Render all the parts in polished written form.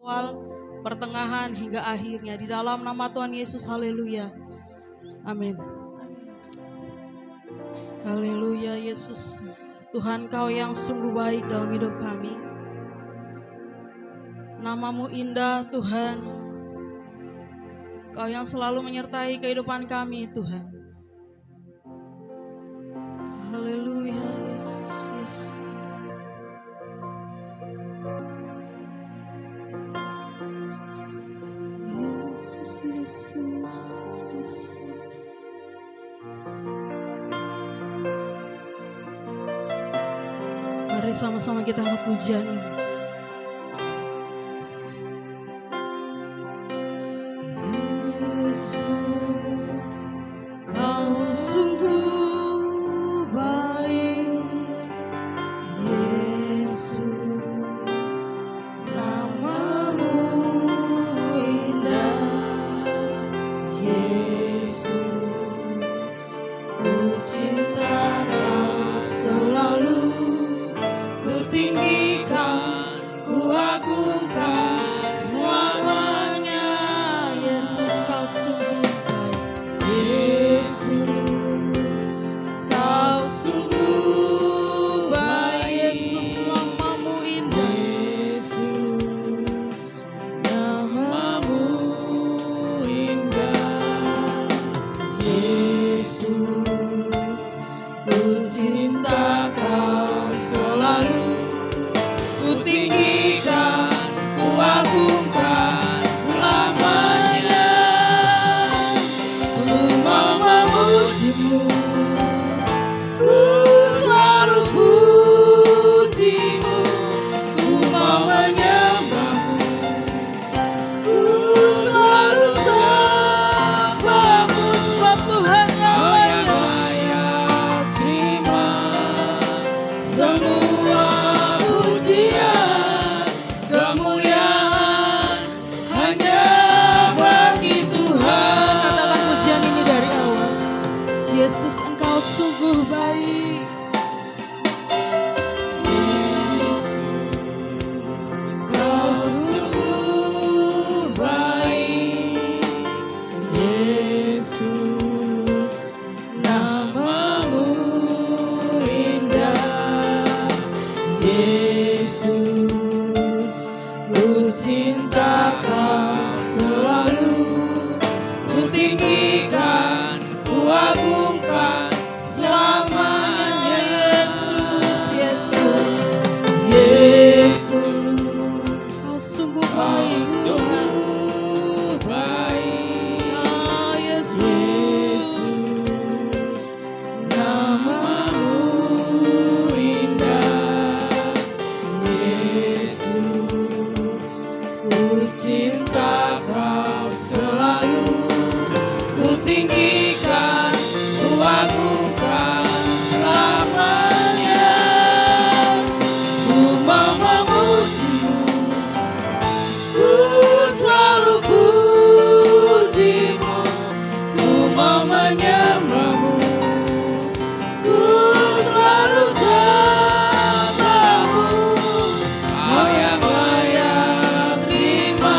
awal, pertengahan hingga akhirnya. Di dalam nama Tuhan Yesus, haleluya. Amin. Haleluya Yesus. Tuhan, Kau yang sungguh baik dalam hidup kami. Namamu indah Tuhan. Kau yang selalu menyertai kehidupan kami Tuhan. Haleluya Yesus, Yesus. Yesus, Yesus. Mari sama-sama kita angkat pujian ini. Yesus, Kau sungguh baik. Yesus, namamu indah. Yesus, ku cinta Kau selalu. Ku tinggikan, ku agungkan selamanya. Yesus, Kau sungguh baik. Yesus, Kau sungguh baik. Yesus, namamu indah. Yesus, namamu indah. Yesus, ku cinta Kau selalu. Ku tinggikan, ku agungkan selamanya. Ku mau memujimu, ku selalu pujimu. Ku mau menyembahmu, ku selalu sembahmu. Sebab Tuhan yang layak terima semua pujian, kemuliaan hanya bagi Tuhan. Katakan pujian ini dari awal. Yesus, Engkau sungguh baik. Yesus, Kau sungguh baik. Yesus, namamu indah. Yesus, ku cinta Kau selalu. Ku tinggikan, ku agungkan selamanya. Yesus, Yesus, Yesus, Kau sungguh baik Tuhan. Ah, Yesus, namamu indah. Yesus, ku cinta Kau selalu. Ku tinggikan, ku agungkan selamanya. Ku mau memujimu, ku selalu pujimu. Ku mau menyembahmu, ku selalu sembahmu. Kau yang layak terima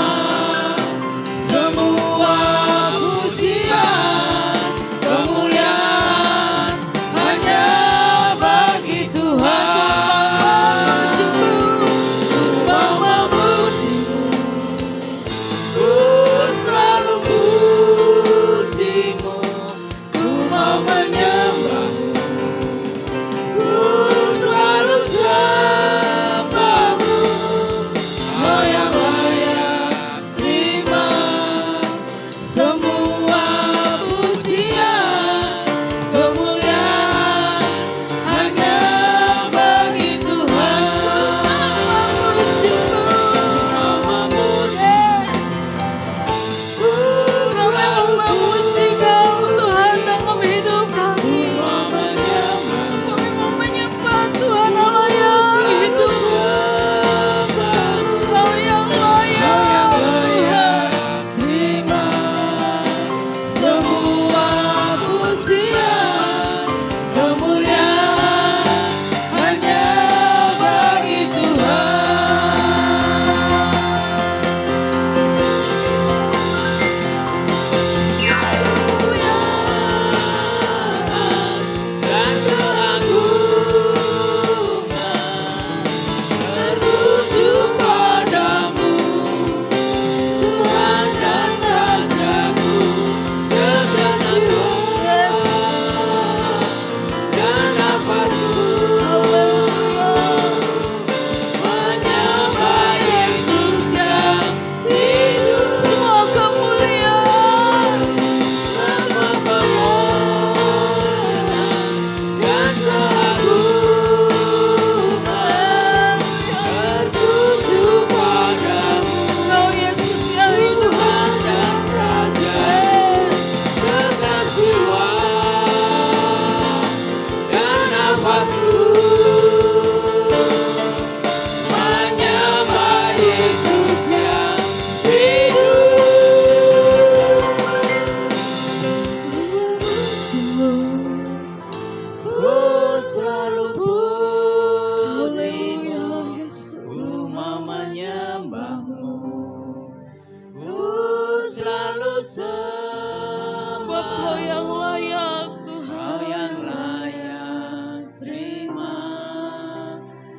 Sebab Kau yang layak Tuhan. Kau yang layak terima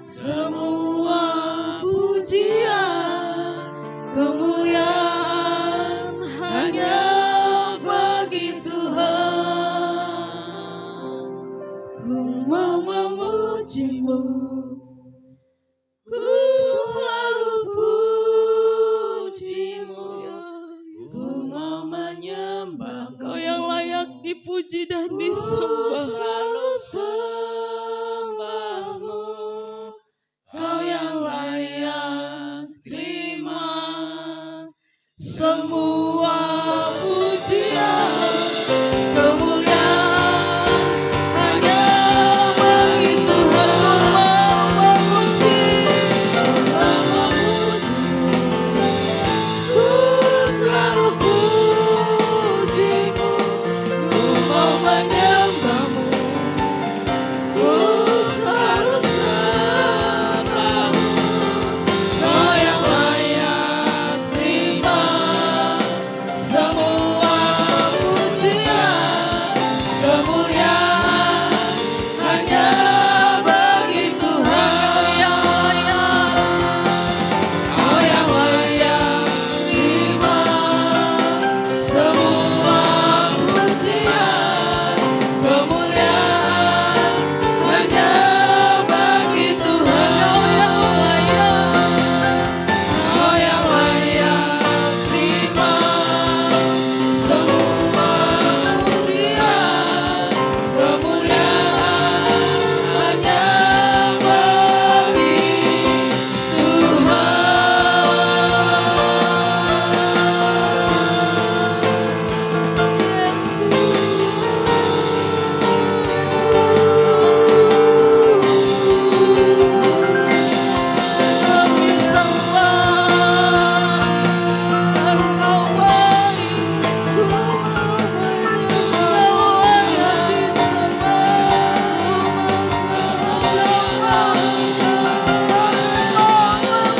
Semua pujian, kemuliaan hanya bagi Tuhan. Ku mau memuji-Mu, ku selalu puji-Mu, Ku mau menyembah Kau yang layak dipuji dan Ku disembah. selalu sembah-Mu. Kau yang layak terima semua pujian, kemuliaan hanya bagi Tuhan. Ku selalu puji-Mu, ku mau menyembah-Mu, ku selalu sembah-Mu. Kau yang layak terima semua pujian, kemuliaan hanya bagi Tuhan. Kau yang layak terima semua pujian, kemuliaan hanya bagi Tuhan. Kau yang layak terima semua pujian, kemuliaan hanya bagi Kami sembah Engkau baik, selalu layak disembah.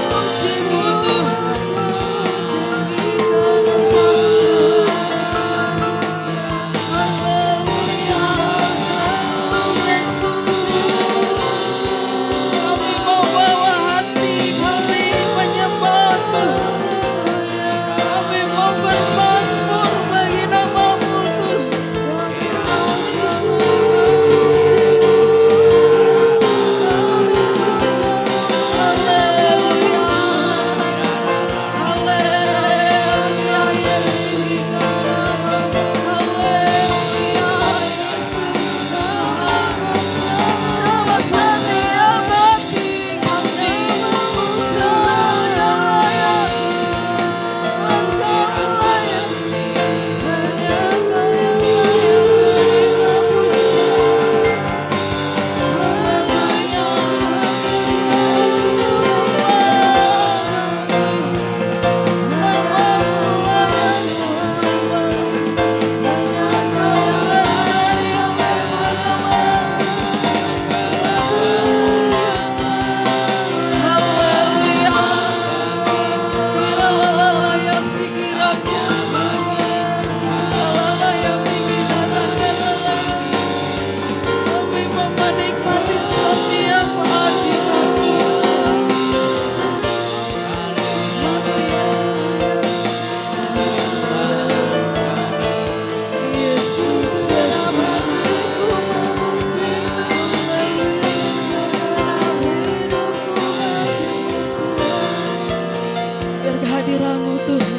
Memuji-Mu Kami mau bawa hati kami menyembah Tuhan. Kami mau bermazmur bagi nama-Mu Tuhan. Haleluya, haleluya Yesus. Haleluya Yesus. Sama setia bagi kami. Engkau yang layak, Engkau layak, kami mau menikmati setiap hati kami. Yesus, biar kehadiran-Mu Tuhan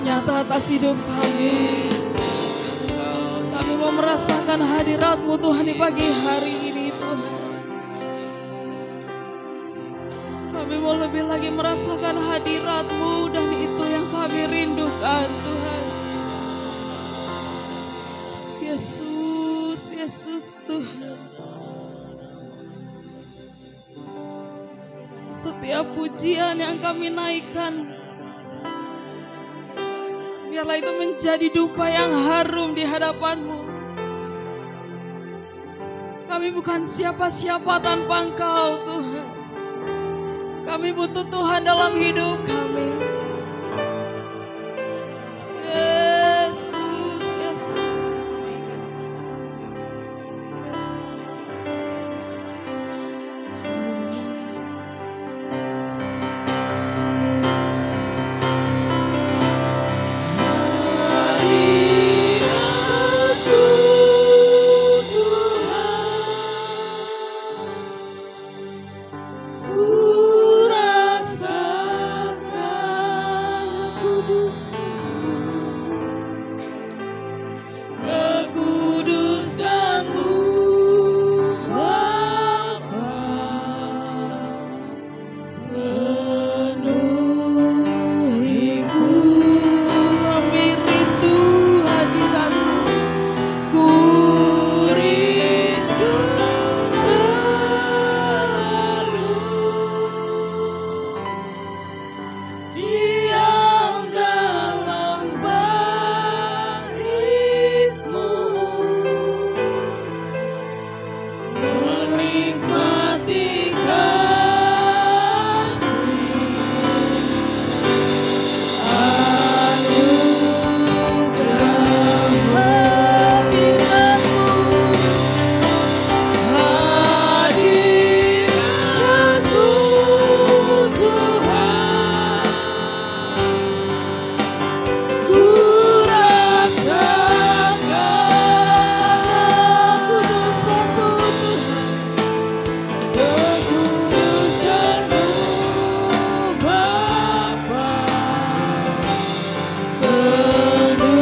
nyata atas hidup kami. Kami mau merasakan hadirat-Mu Tuhan di pagi hari ini Tuhan. Kami mau lebih lagi merasakan hadirat-Mu dan itu yang kami rindukan Tuhan. Yesus, Yesus Tuhan. Setiap pujian yang kami naikkan, biarlah itu menjadi dupa yang harum di hadapan-Mu. Kami bukan siapa-siapa tanpa Engkau Tuhan. Kami butuh Tuhan dalam hidup kami. kekudusanmu Bapa, penuhiku. Kami rindu hadiratmu, ku rindu selalu diam dalam bait-Mu, menikmati kasih anugerah hadirat-Mu, hadirat-Mu Tuhan. Ku rasakan kekudusan-Mu Tuhan, kekudusan-Mu Bapa, penuhiku.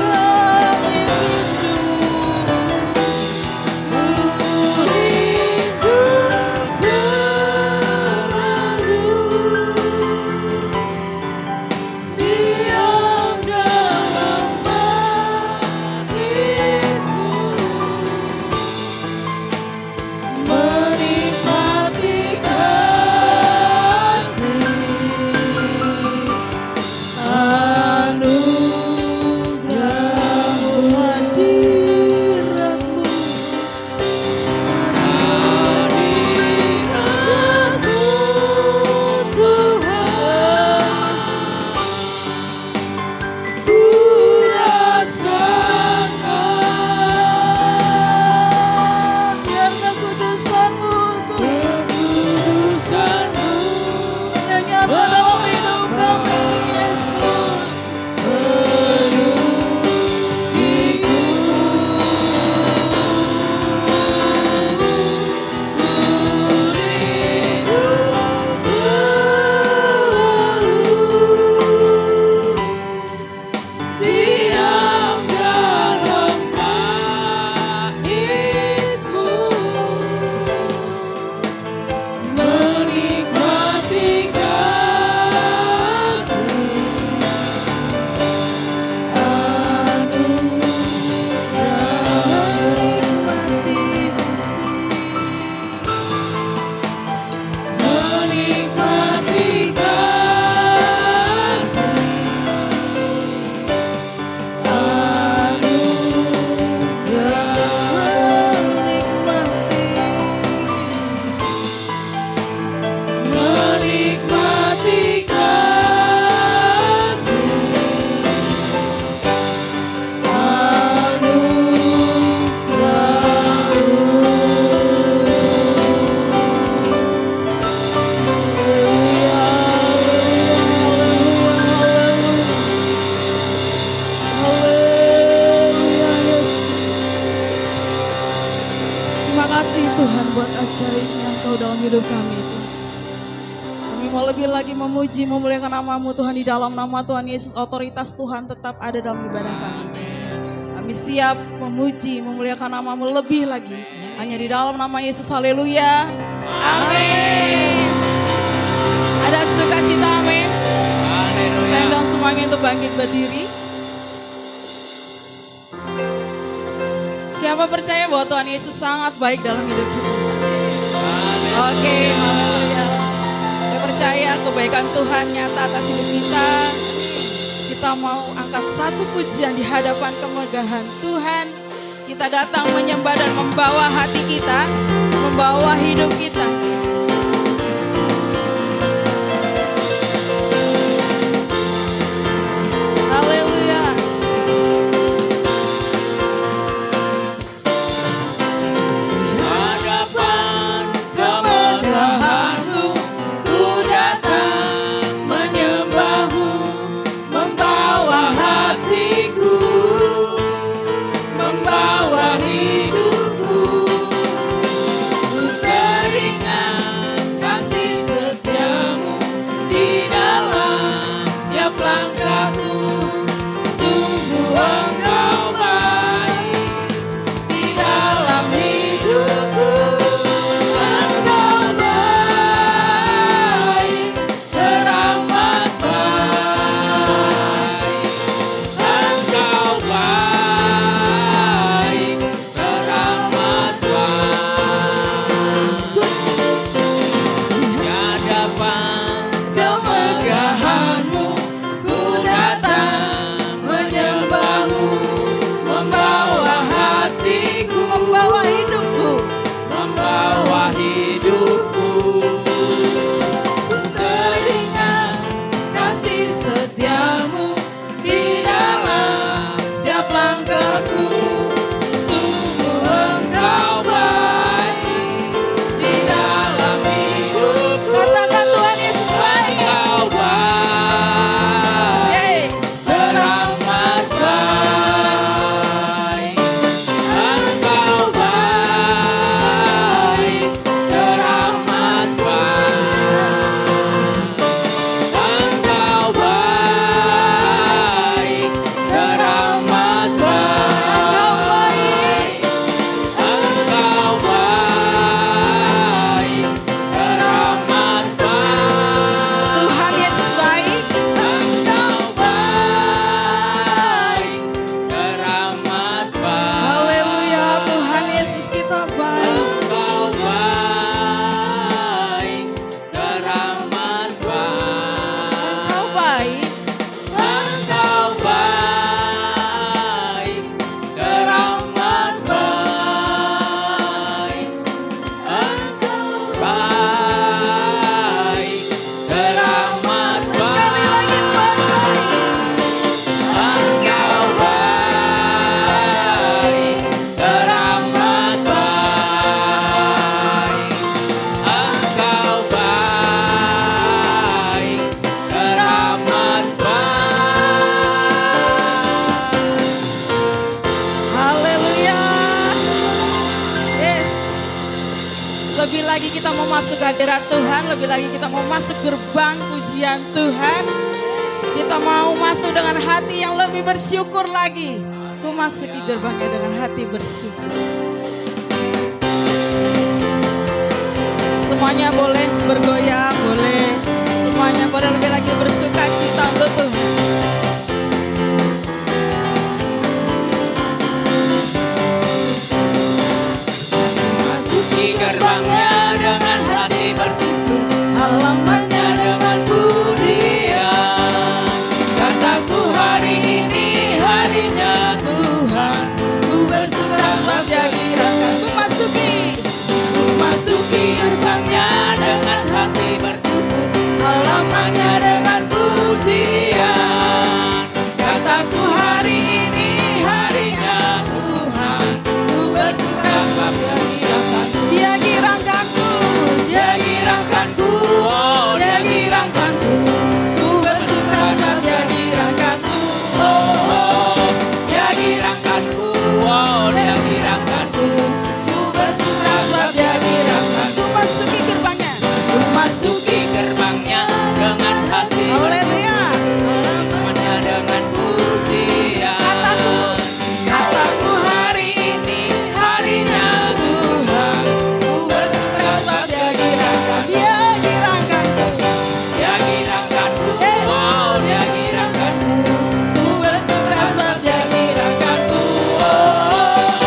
Kami rindu, ku rindu selalu diam dalam bait-Mu, menikmati kasih anugerah-Mu, hadirat-Mu, hadirat-Mu Tuhan. Ku rasakan biar kekudusan-Mu Tuhan, kekudusan-Mu yang nyata dalam hidup kami Yesus. Penuhiku, ku rindu selalu diam dalam bait-Mu, menikmati kasih menikmati kasih menikmati kasih Terima kasih Tuhan buat ajaibnya Engkau dalam hidup kami Tuhan. Kami mau lebih lagi memuji, memuliakan nama-Mu Tuhan. Di dalam nama Tuhan Yesus, otoritas Tuhan tetap ada dalam ibadah kami. Kami siap memuji, memuliakan nama-Mu lebih lagi. Hanya di dalam nama Yesus, haleluya. Amin. Ada sukacita, amin. Saya undang semuanya untuk bangkit berdiri. Siapa percaya bahwa Tuhan Yesus sangat baik dalam hidup kita? Oke, haleluya. Saya percaya kebaikan Tuhan nyata atas hidup kita. Kita mau angkat satu pujian di hadapan kemegahan Tuhan. Kita datang menyembah dan membawa hati kita, membawa hidup kita. Haleluya. Di hadapan kemegahan-Mu, ku datang menyembah-Mu, membawa hatiku, membawa hidupku. Ku teringat masuk hadirat Tuhan, lebih lagi kita mau masuk gerbang pujian Tuhan. Kita mau masuk dengan hati yang lebih bersyukur lagi. Ku masuki gerbangnya dengan hati bersyukur. Semuanya boleh bergoyang, boleh. Semuanya boleh lebih lagi bersuka cita untuk Tuhan. Masuki gerbangnya dengan hati bersyukur, halamannya dengan pujian. Kataku hari ini harinya Tuhan, ku bersuka sebab Dia kiranya. Ku masuki gerbangnya dengan hati bersyukur, halamannya dengan pujian. Kataku hari ini harinya Tuhan, ku bersuka sebab Dia kirangkanku. Dia girangkanku, Oh, Dia girangkanku, ku bersuka sebab Dia girangkanku. Oh, Dia girangkanku, oh, Dia girangkanku, ku bersuka sebab Dia girangkanku. ku masuki gerbangnya. Ku masuki gerbangnya dengan hati Haleluya. halamannya dengan pujian. Kataku hari ini harinya Tuhan, ku bersuka sebab Dia girangkanku. Dia girangkanku. Dia girangkanku, oh, Dia girangkanku, ku bersuka sebab Dia girangkanku. Oh,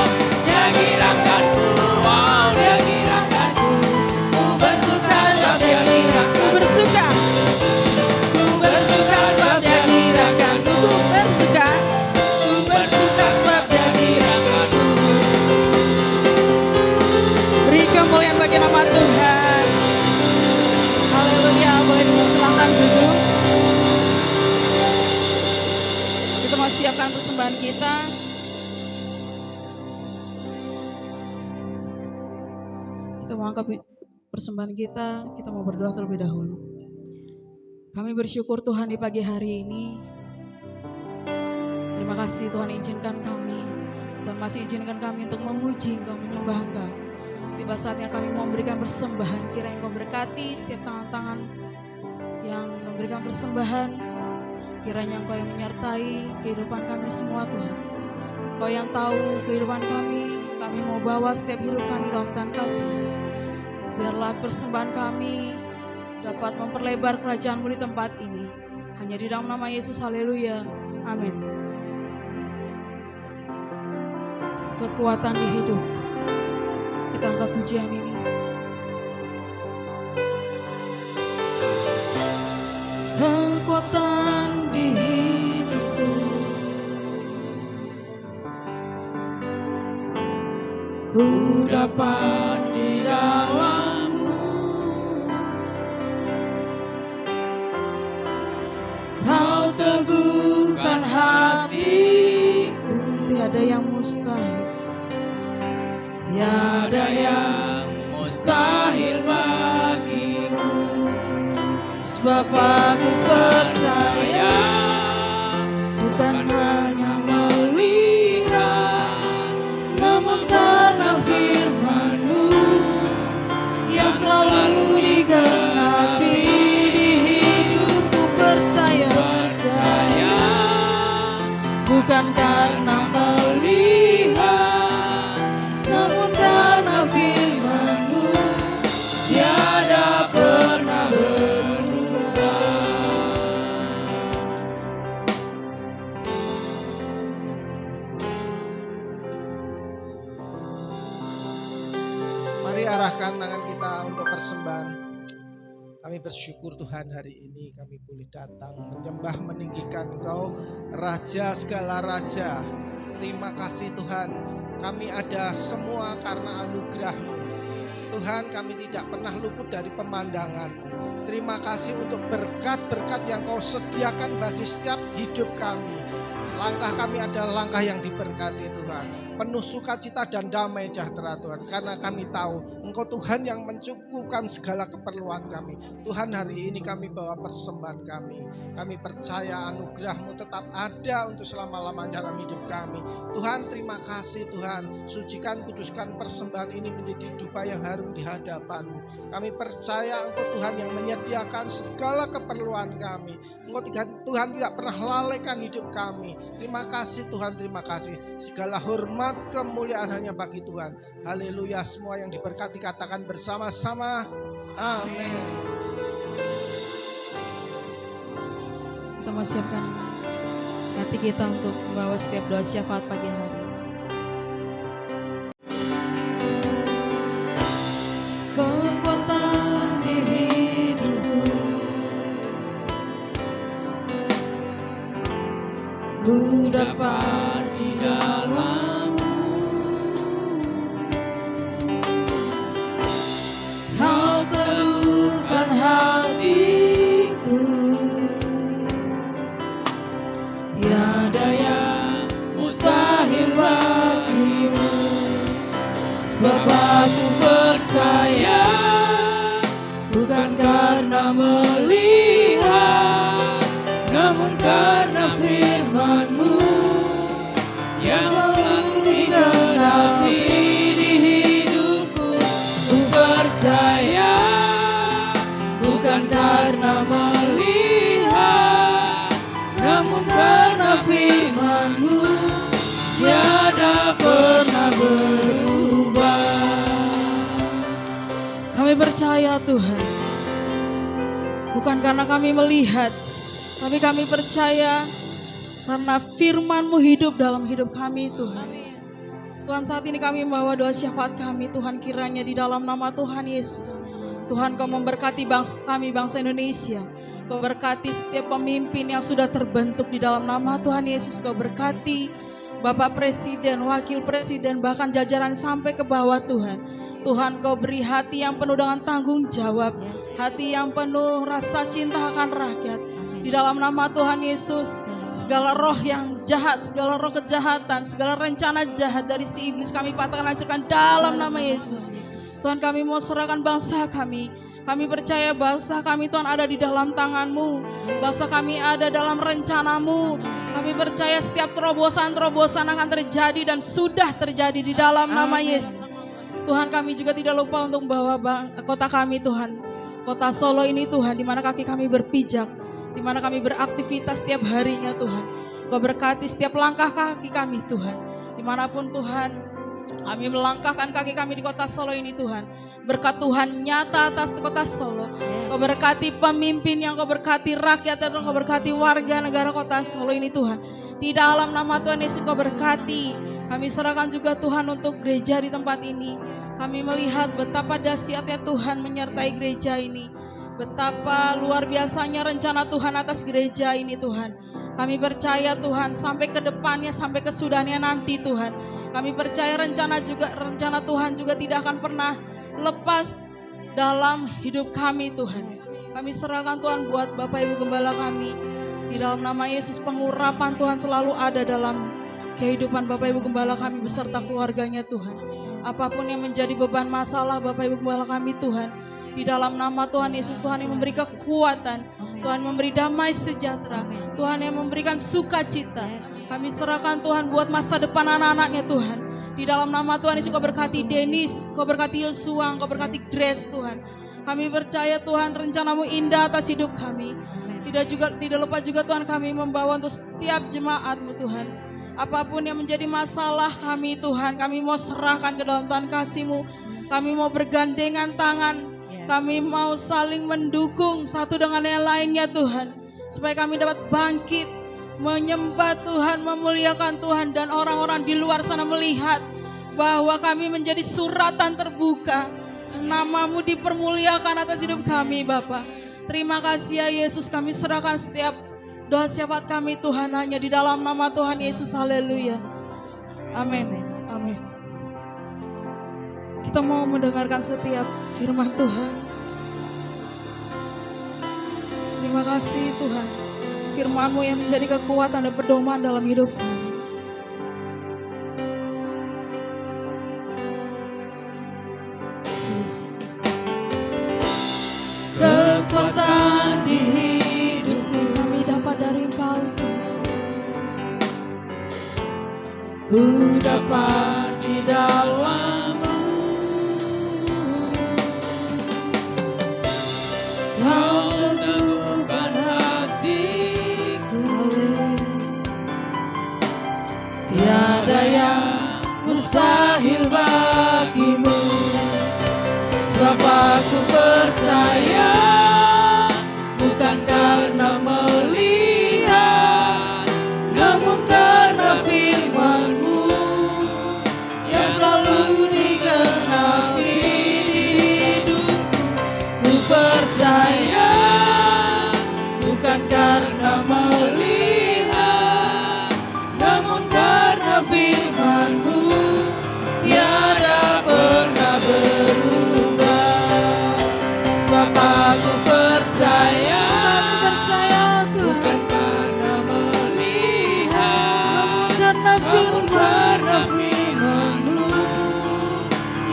Dia girangkanku, oh, Dia girangkanku, ku bersuka sebab Dia girangkanku. Ku bersuka. Ku bersuka sebab Dia girangkanku. Ku bersuka. Ku bersuka sebab Dia girangkanku. Beri kemuliaan bagi nama Tuhan. Haleluya. Boleh dipersilakan duduk. Kita mau siapkan persembahan kita. Kita mau angkat persembahan kita. Kita mau berdoa terlebih dahulu. Kami bersyukur Tuhan di pagi hari ini. Terima kasih Tuhan izinkan kami. Tuhan masih izinkan kami untuk memuji Engkau, menyembah Engkau. Tiba saatnya kami mau memberikan persembahan. Kiranya Engkau berkati setiap tangan-tangan yang memberikan persembahan. Kiranya Engkau yang menyertai kehidupan kami semua Tuhan. Engkau yang tahu kehidupan kami. Kami mau bawa setiap hidup kami dalam Tuhan kasih. Biarlah persembahan kami dapat memperlebar kerajaan-Mu di tempat ini. Hanya di dalam nama Yesus, haleluya, amin. Kekuatan di hidup. Kita angkat pujian ini. Kekuatan di hidupku. Ku dapat di dalam-Mu. Kau teguhkan hatiku. Tiada yang mustahil. Tiada yang mustahil bagimu. Sebab aku percaya bukan hanya melihat, namun karena firman-Mu yang selalu digenapi di hidupku. Percaya bukan karena melihat, namun karena firman-Mu tiada pernah berubah. Mari arahkan tangan kita untuk persembahan. Kami bersyukur Tuhan hari ini kami boleh datang menyembah meninggikan Engkau, Raja segala Raja. Terima kasih Tuhan, kami ada semua karena anugerah-Mu. Tuhan, kami tidak pernah luput dari pemandangan-Mu. Terima kasih untuk berkat-berkat yang Kau sediakan bagi setiap hidup kami. Langkah kami adalah langkah yang diberkati Tuhan, penuh sukacita dan damai sejahtera Tuhan, karena kami tahu Engkau Tuhan yang mencukupkan segala keperluan kami. Tuhan, hari ini kami bawa persembahan kami percaya anugerah-Mu tetap ada untuk selama-lamanya dalam hidup kami. Tuhan, terima kasih Tuhan, sucikan kuduskan persembahan ini menjadi dupa yang harum di hadapan-Mu. Kami percaya Engkau Tuhan yang menyediakan segala keperluan kami. Engkau Tuhan tidak pernah lalaikan hidup kami. Terima kasih Tuhan, terima kasih. Segala hormat kemuliaan hanya bagi Tuhan. Haleluya. Semua yang diberkati katakan bersama-sama amin. Kita mau siapkan hati kita untuk membawa setiap doa syafaat pagi hari. Kekuatan di hidupku, ku dapat di dalam-Mu. Kau teguhkan hatiku, tiada yang mustahil bagimu. Sebab aku percaya, bukan karena melihat, namun karena firman-Mu yang selalu digenapi di hidupku. Ku percaya, bukan karena melihat, namun karena firman-Mu tiada pernah berubah. Kami percaya Tuhan, bukan karena kami melihat, tapi kami percaya karena firman-Mu hidup dalam hidup kami Tuhan. Tuhan, saat ini kami membawa doa syafaat kami Tuhan, kiranya di dalam nama Tuhan Yesus, Tuhan Kau memberkati bangsa kami, bangsa Indonesia. Kau berkati setiap pemimpin yang sudah terbentuk di dalam nama Tuhan Yesus. Kau berkati Bapak Presiden, Wakil Presiden, bahkan jajaran sampai ke bawah Tuhan. Tuhan, Kau beri hati yang penuh dengan tanggung jawab, hati yang penuh rasa cinta akan rakyat. Di dalam nama Tuhan Yesus, segala roh yang jahat, segala roh kejahatan, segala rencana jahat dari si iblis kami patahkan, hancurkan dalam nama Yesus. Tuhan, kami mau serahkan bangsa kami. Kami percaya bangsa kami Tuhan ada di dalam tangan-Mu. Bangsa kami ada dalam rencana-Mu. Kami percaya setiap terobosan-terobosan akan terjadi dan sudah terjadi di dalam nama Yesus. Tuhan, kami juga tidak lupa untuk membawa kota kami Tuhan, kota Solo ini Tuhan, di mana kaki kami berpijak, di mana kami beraktivitas setiap harinya Tuhan. Kau berkati setiap langkah kaki kami Tuhan, dimanapun Tuhan kami melangkahkan kaki kami di kota Solo ini Tuhan. Berkat Tuhan nyata atas kota Solo. Kau berkati pemimpin yang Kau berkati rakyat, dan Kau berkati warga negara kota Solo ini Tuhan. Di dalam nama Tuhan Yesus Kau berkati. Kami serahkan juga Tuhan untuk gereja di tempat ini. Kami melihat betapa dahsyatnya Tuhan menyertai gereja ini. Betapa luar biasanya rencana Tuhan atas gereja ini Tuhan. Kami percaya Tuhan sampai ke depannya, sampai kesudahannya nanti Tuhan. Kami percaya rencana Tuhan juga tidak akan pernah lepas dalam hidup kami Tuhan. Kami serahkan Tuhan buat Bapak Ibu Gembala kami. Di dalam nama Yesus, pengurapan Tuhan selalu ada dalam kehidupan Bapak Ibu Gembala kami beserta keluarganya Tuhan. Apapun yang menjadi beban masalah Bapak Ibu Gembala kami Tuhan, di dalam nama Tuhan Yesus, Tuhan yang memberi kekuatan, Tuhan memberi damai sejahtera, Tuhan yang memberikan sukacita. Kami serahkan Tuhan buat masa depan anak-anaknya Tuhan. Di dalam nama Tuhan Yesus, Kau berkati Denis, Kau berkati Yosua, Kau berkati Grace Tuhan. Kami percaya Tuhan rencana-Mu indah atas hidup kami. Tidak lupa juga Tuhan kami membawa untuk setiap jemaat-Mu Tuhan. Apapun yang menjadi masalah kami Tuhan, kami mau serahkan ke dalam Tuhan kasih-Mu. Kami mau bergandengan tangan, kami mau saling mendukung satu dengan yang lainnya Tuhan. Supaya kami dapat bangkit, menyembah Tuhan, memuliakan Tuhan, dan orang-orang di luar sana melihat bahwa kami menjadi suratan terbuka. Nama-Mu dipermuliakan atas hidup kami Bapa. Terima kasih ya Yesus, kami serahkan setiap doa syafaat kami Tuhan hanya di dalam nama Tuhan Yesus. Haleluya. Amin. Amin. Kita mau mendengarkan setiap firman Tuhan. Terima kasih Tuhan. firman-Mu yang menjadi kekuatan dan pedoman dalam hidup kami. Kekuatan di hidupku kami dapat dari Engkau. Ku dapat di dalam-Mu. Kau meneguhkan hatiku. Tiada yang mustahil bagimu. Sebab aku percaya, bukan karena melihat, namun karena firman-Mu yang selalu digenapi di hidupku. Ku percaya, bukan karena melihat, namun karena firman-Mu tiada pernah berubah. Sebab aku percaya, bukan karena melihat, namun karena firman-Mu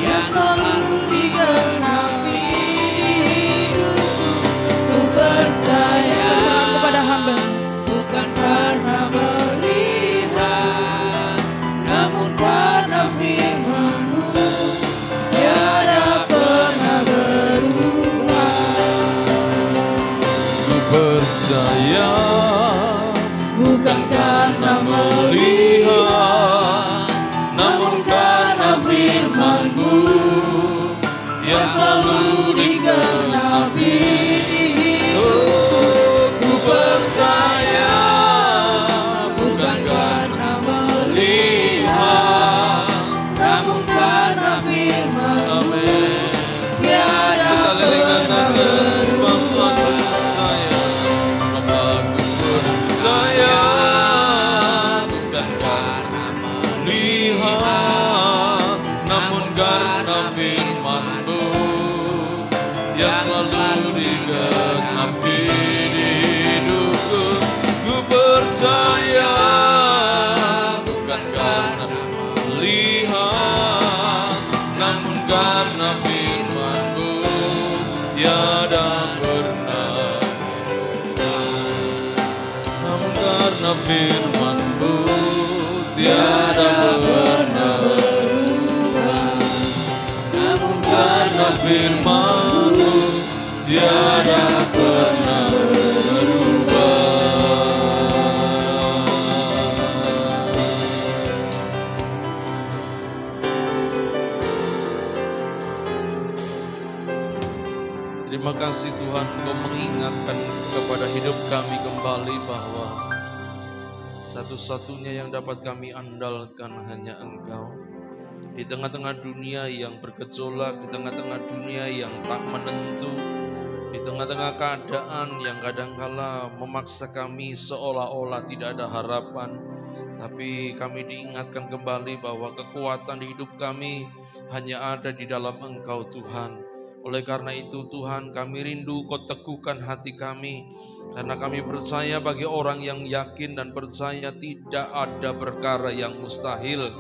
yang selalu digenapi di hidupku. Ku percaya, seserah kepada hamba, bukan karena melihat, namun karena firman-Mu tiada pernah berubah. Ku percaya, Bukan karena melihat, namun karena firman-Mu yang selalu digenapi di hidupku. Ku percaya, bukan karena melihat, namun karena firman-Mu tiada sekali dengan pernah tanda sebab Tuhan berubah. percaya, sebab aku percaya, bukan karena melihat, namun karena firman-Mu yang selalu digenapi di hidupku. Ku percaya, bukan karena melihat, namun karena firman-Mu tiada pernah. Namun karena firman-Mu tiada pernah berubah. Namun karena firman-Mu tiada pernah berubah. Terima kasih Tuhan, Engkau mengingatkan kepada hidup kami kembali bahwa satu-satunya yang dapat kami andalkan hanya Engkau. Di tengah-tengah dunia yang bergejolak, di tengah-tengah dunia yang tak menentu, di tengah-tengah keadaan yang kadangkala memaksa kami seolah-olah tidak ada harapan, tapi kami diingatkan kembali bahwa kekuatan di hidup kami hanya ada di dalam Engkau Tuhan. Oleh karena itu Tuhan, kami rindu Kau teguhkan hati kami, karena kami percaya bagi orang yang yakin dan percaya tidak ada perkara yang mustahil.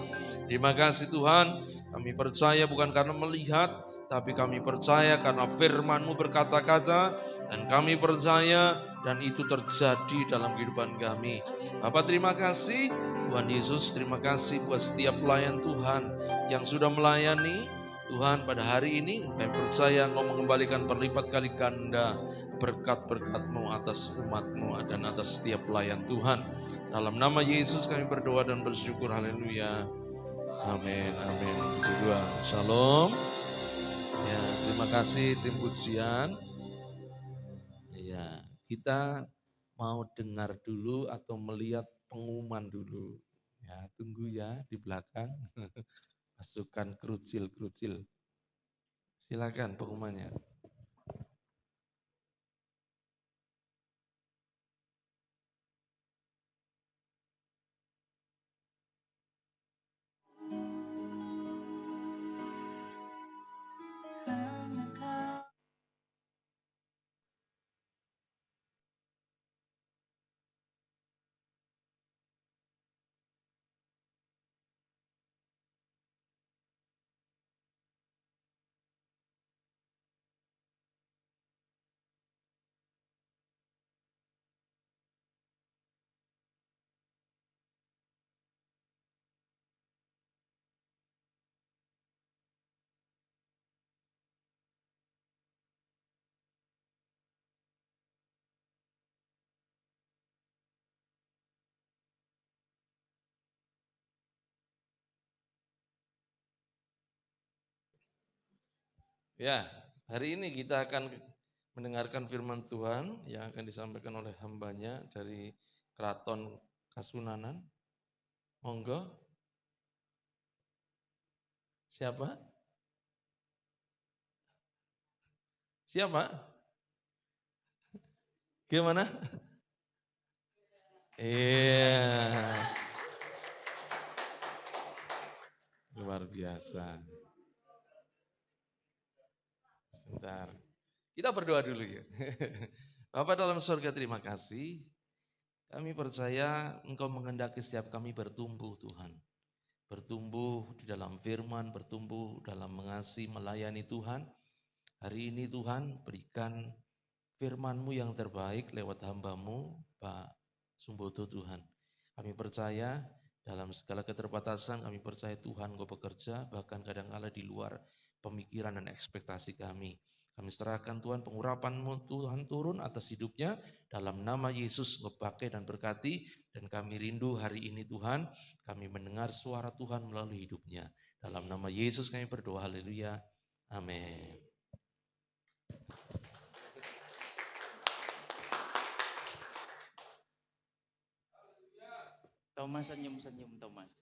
Terima kasih Tuhan, kami percaya bukan karena melihat, tapi kami percaya karena firman-Mu berkata-kata, dan kami percaya dan itu terjadi dalam kehidupan kami. Bapa terima kasih, Tuhan Yesus terima kasih buat setiap pelayan Tuhan yang sudah melayani. Tuhan pada hari ini kami percaya Engkau mengembalikan berlipat kali ganda berkat-berkat-Mu atas umat-Mu dan atas setiap pelayan Tuhan. Dalam nama Yesus kami berdoa dan bersyukur, haleluya. Amin, amin. Puji Tuhan. Shalom. Ya, terima kasih tim pujian. Ya, kita mau dengar dulu atau melihat pengumuman dulu. Ya, tunggu ya di belakang. Masukkan kerucil-kerucil. Silakan pengumumannya. Ya, hari ini kita akan mendengarkan firman Tuhan yang akan disampaikan oleh hambanya dari Keraton Kasunanan. Monggo. Siapa? Siapa? Gimana? Iya. Luar biasa. Sebentar. Kita berdoa dulu ya. Bapa dalam surga, terima kasih. Kami percaya Engkau menghendaki setiap kami bertumbuh Tuhan. Bertumbuh di dalam firman, bertumbuh dalam mengasihi, melayani Tuhan. Hari ini Tuhan berikan firman-Mu yang terbaik lewat hamba-Mu, Pak Sumbodo Tuhan. Kami percaya dalam segala keterbatasan, kami percaya Tuhan Engkau bekerja, bahkan kadang-kala di luar pemikiran dan ekspektasi kami. Kami serahkan Tuhan pengurapan-Mu Tuhan turun atas hidupnya, dalam nama Yesus Engkau pakai dan berkati, dan kami rindu hari ini Tuhan, kami mendengar suara Tuhan melalui hidupnya. Dalam nama Yesus kami berdoa, haleluya, amin. Thomas senyum-senyum Thomas.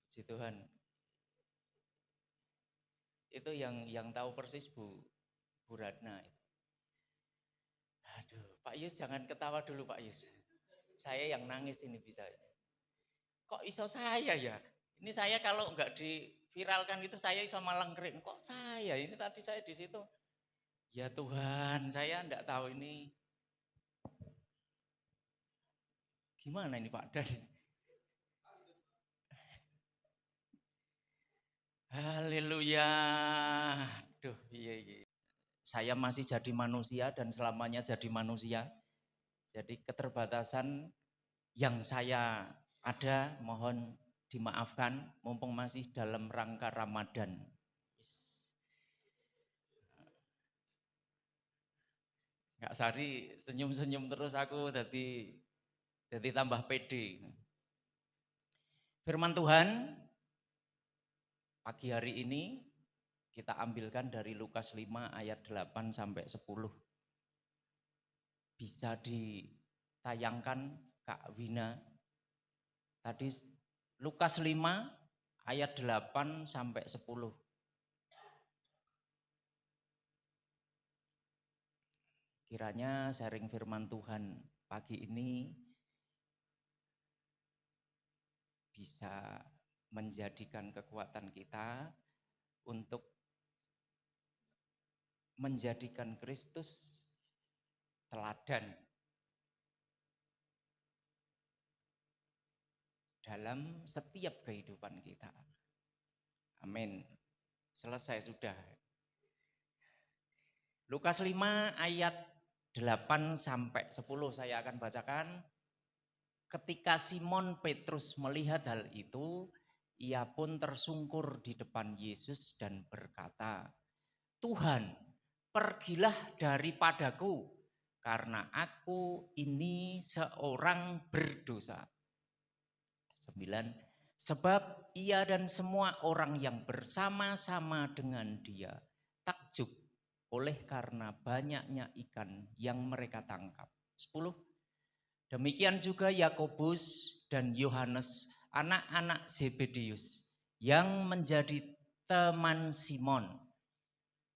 Puji Tuhan. Itu yang tahu persis Bu Ratna. Aduh, Pak Yus jangan ketawa dulu Pak Yus. Saya yang nangis ini bisa. Kok iso saya ya? Ini saya kalau nggak diviralkan itu saya iso malengkring. Kok saya? Ini tadi saya di situ. Ya Tuhan, saya enggak tahu ini. Gimana ini Pak Dan? Haleluya. Duh, iya. Saya masih jadi manusia dan selamanya jadi manusia. Jadi keterbatasan yang saya ada mohon dimaafkan mumpung masih dalam rangka Ramadan. Nggak sari senyum-senyum terus aku jadi tambah pede. Firman Tuhan pagi hari ini kita ambilkan dari Lukas 5 ayat 8 sampai 10. Bisa ditayangkan Kak Wina. Tadi Lukas 5 ayat 8 sampai 10. Kiranya sharing firman Tuhan pagi ini bisa menjadikan kekuatan kita untuk menjadikan Kristus teladan dalam setiap kehidupan kita. Amin. Selesai sudah. Lukas 5 ayat 8 sampai 10 saya akan bacakan. Ketika Simon Petrus melihat hal itu, ia pun tersungkur di depan Yesus dan berkata, Tuhan, pergilah daripadaku, karena aku ini seorang berdosa. 9. Sebab ia dan semua orang yang bersama-sama dengan dia takjub oleh karena banyaknya ikan yang mereka tangkap. 10. Demikian juga Yakobus dan Yohanes, anak-anak Zebedeus, yang menjadi teman Simon.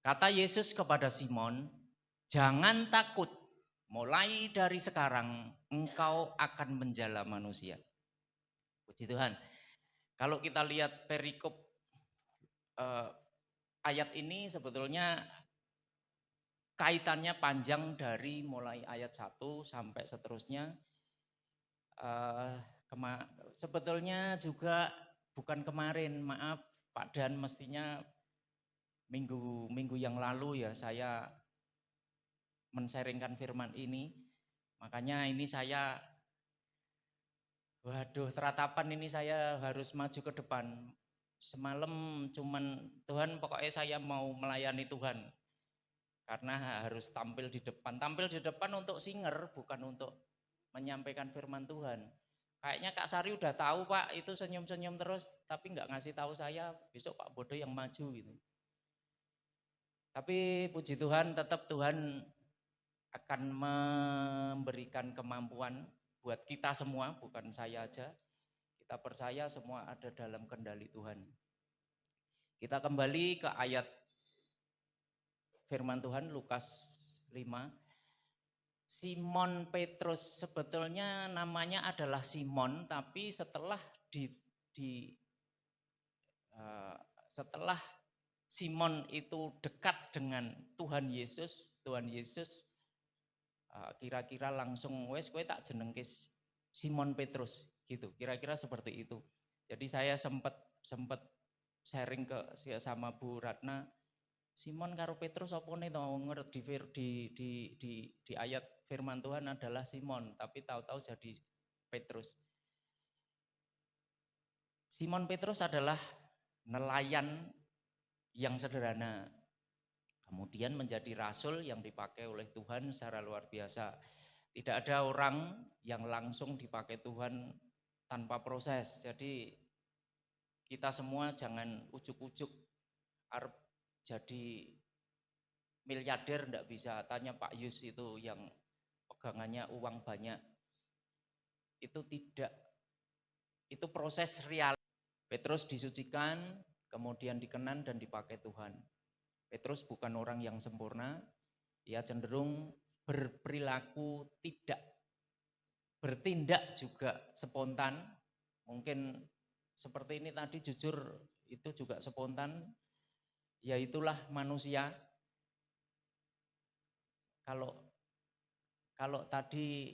Kata Yesus kepada Simon, jangan takut, mulai dari sekarang engkau akan menjala manusia. Puji Tuhan. Kalau kita lihat perikop ayat ini sebetulnya kaitannya panjang dari mulai ayat 1 sampai seterusnya. Sebetulnya juga bukan kemarin, maaf Pak Dan, mestinya minggu yang lalu ya saya men-sharingkan firman ini. Makanya ini saya, waduh, teratapan ini saya harus maju ke depan. Semalam cuman Tuhan, pokoknya saya mau melayani Tuhan. Karena harus tampil di depan. Tampil di depan untuk singer, bukan untuk menyampaikan firman Tuhan. Kayaknya Kak Sari udah tahu Pak, itu senyum-senyum terus, tapi nggak ngasih tahu saya, besok Pak Bodo yang maju gitu. Tapi puji Tuhan, tetap Tuhan akan memberikan kemampuan buat kita semua, bukan saya aja. Kita percaya semua ada dalam kendali Tuhan. Kita kembali ke ayat firman Tuhan Lukas 5. Simon Petrus, sebetulnya namanya adalah Simon, tapi setelah setelah Simon itu dekat dengan Tuhan Yesus kira-kira langsung wes kowe tak jenengke Simon Petrus gitu, kira-kira seperti itu. Jadi saya sempat sharing sama Bu Ratna, Simon karo Petrus apa nih tau ngerti di ayat firman Tuhan adalah Simon, tapi tahu-tahu jadi Petrus. Simon Petrus adalah nelayan yang sederhana, kemudian menjadi rasul yang dipakai oleh Tuhan secara luar biasa. Tidak ada orang yang langsung dipakai Tuhan tanpa proses. Jadi kita semua jangan ujuk-ujuk arep jadi miliarder, enggak bisa. Tanya Pak Yus itu yang pegangannya uang banyak. Itu tidak. Itu proses real. Petrus disucikan, kemudian dikenan dan dipakai Tuhan. Petrus bukan orang yang sempurna, ia cenderung berperilaku tidak, bertindak juga spontan. Mungkin seperti ini tadi jujur itu juga spontan, ya itulah manusia. Kalau tadi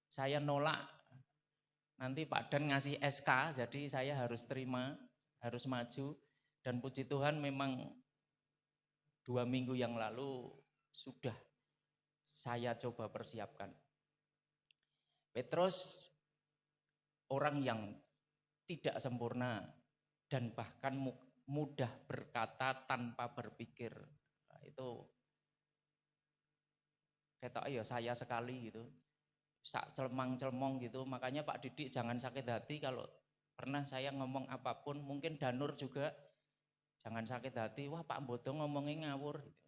saya nolak, nanti Pak Dan ngasih SK, jadi saya harus terima, harus maju. Dan puji Tuhan memang 2 minggu yang lalu sudah saya coba persiapkan. Petrus orang yang tidak sempurna dan bahkan mudah berkata tanpa berpikir. Nah, itu ketok ya saya sekali gitu. Sak celmang-celmong gitu. Makanya Pak Didik jangan sakit hati kalau pernah saya ngomong apapun, mungkin Danur juga jangan sakit hati. Wah Pak Bodo ngomongnya ngawur gitu.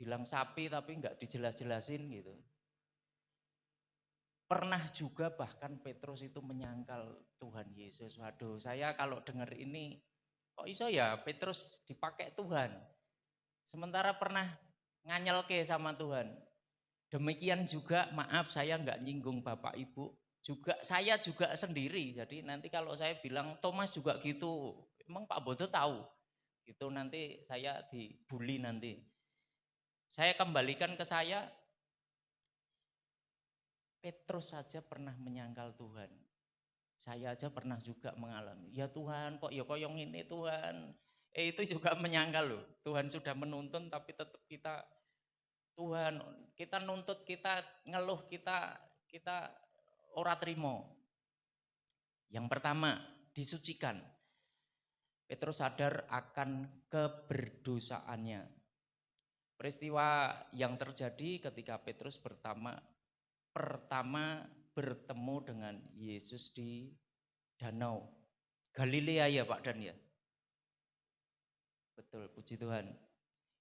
Bilang sapi tapi enggak dijelas-jelasin gitu. Pernah juga bahkan Petrus itu menyangkal Tuhan Yesus. Waduh, saya kalau dengar ini, kok iso ya Petrus dipakai Tuhan. Sementara pernah nganyelke sama Tuhan. Demikian juga, maaf saya enggak nyinggung Bapak Ibu, juga saya juga sendiri. Jadi nanti kalau saya bilang Thomas juga gitu, emang Pak Bodo tahu. Itu nanti saya dibully nanti. Saya kembalikan ke saya, Petrus saja pernah menyangkal Tuhan. Saya aja pernah juga mengalami. Ya Tuhan, kok ya koyong ini Tuhan. Itu juga menyangkal loh. Tuhan sudah menuntun tapi tetap kita Tuhan, kita nuntut, kita ngeluh, kita ora trimo. Yang pertama, disucikan. Petrus sadar akan keberdosaannya. Peristiwa yang terjadi ketika Petrus pertama bertemu dengan Yesus di danau Galilea ya Pak Dan ya. Betul, puji Tuhan.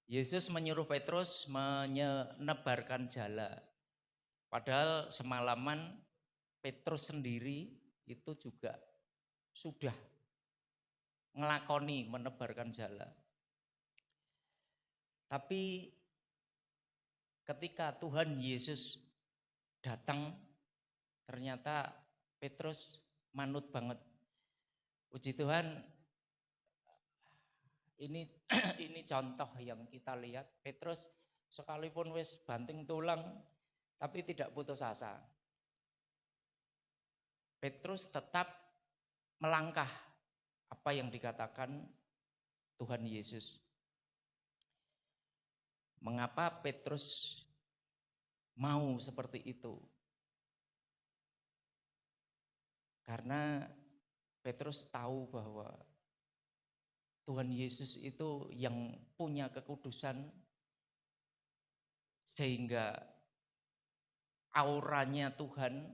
Yesus menyuruh Petrus menebarkan jala. Padahal semalaman Petrus sendiri itu juga sudah ngelakoni menebarkan jala. Tapi ketika Tuhan Yesus datang, ternyata Petrus manut banget. Puji Tuhan, ini contoh yang kita lihat. Petrus sekalipun wis banting tulang, tapi tidak putus asa. Petrus tetap melangkah apa yang dikatakan Tuhan Yesus. Mengapa Petrus mau seperti itu? Karena Petrus tahu bahwa Tuhan Yesus itu yang punya kekudusan sehingga auranya Tuhan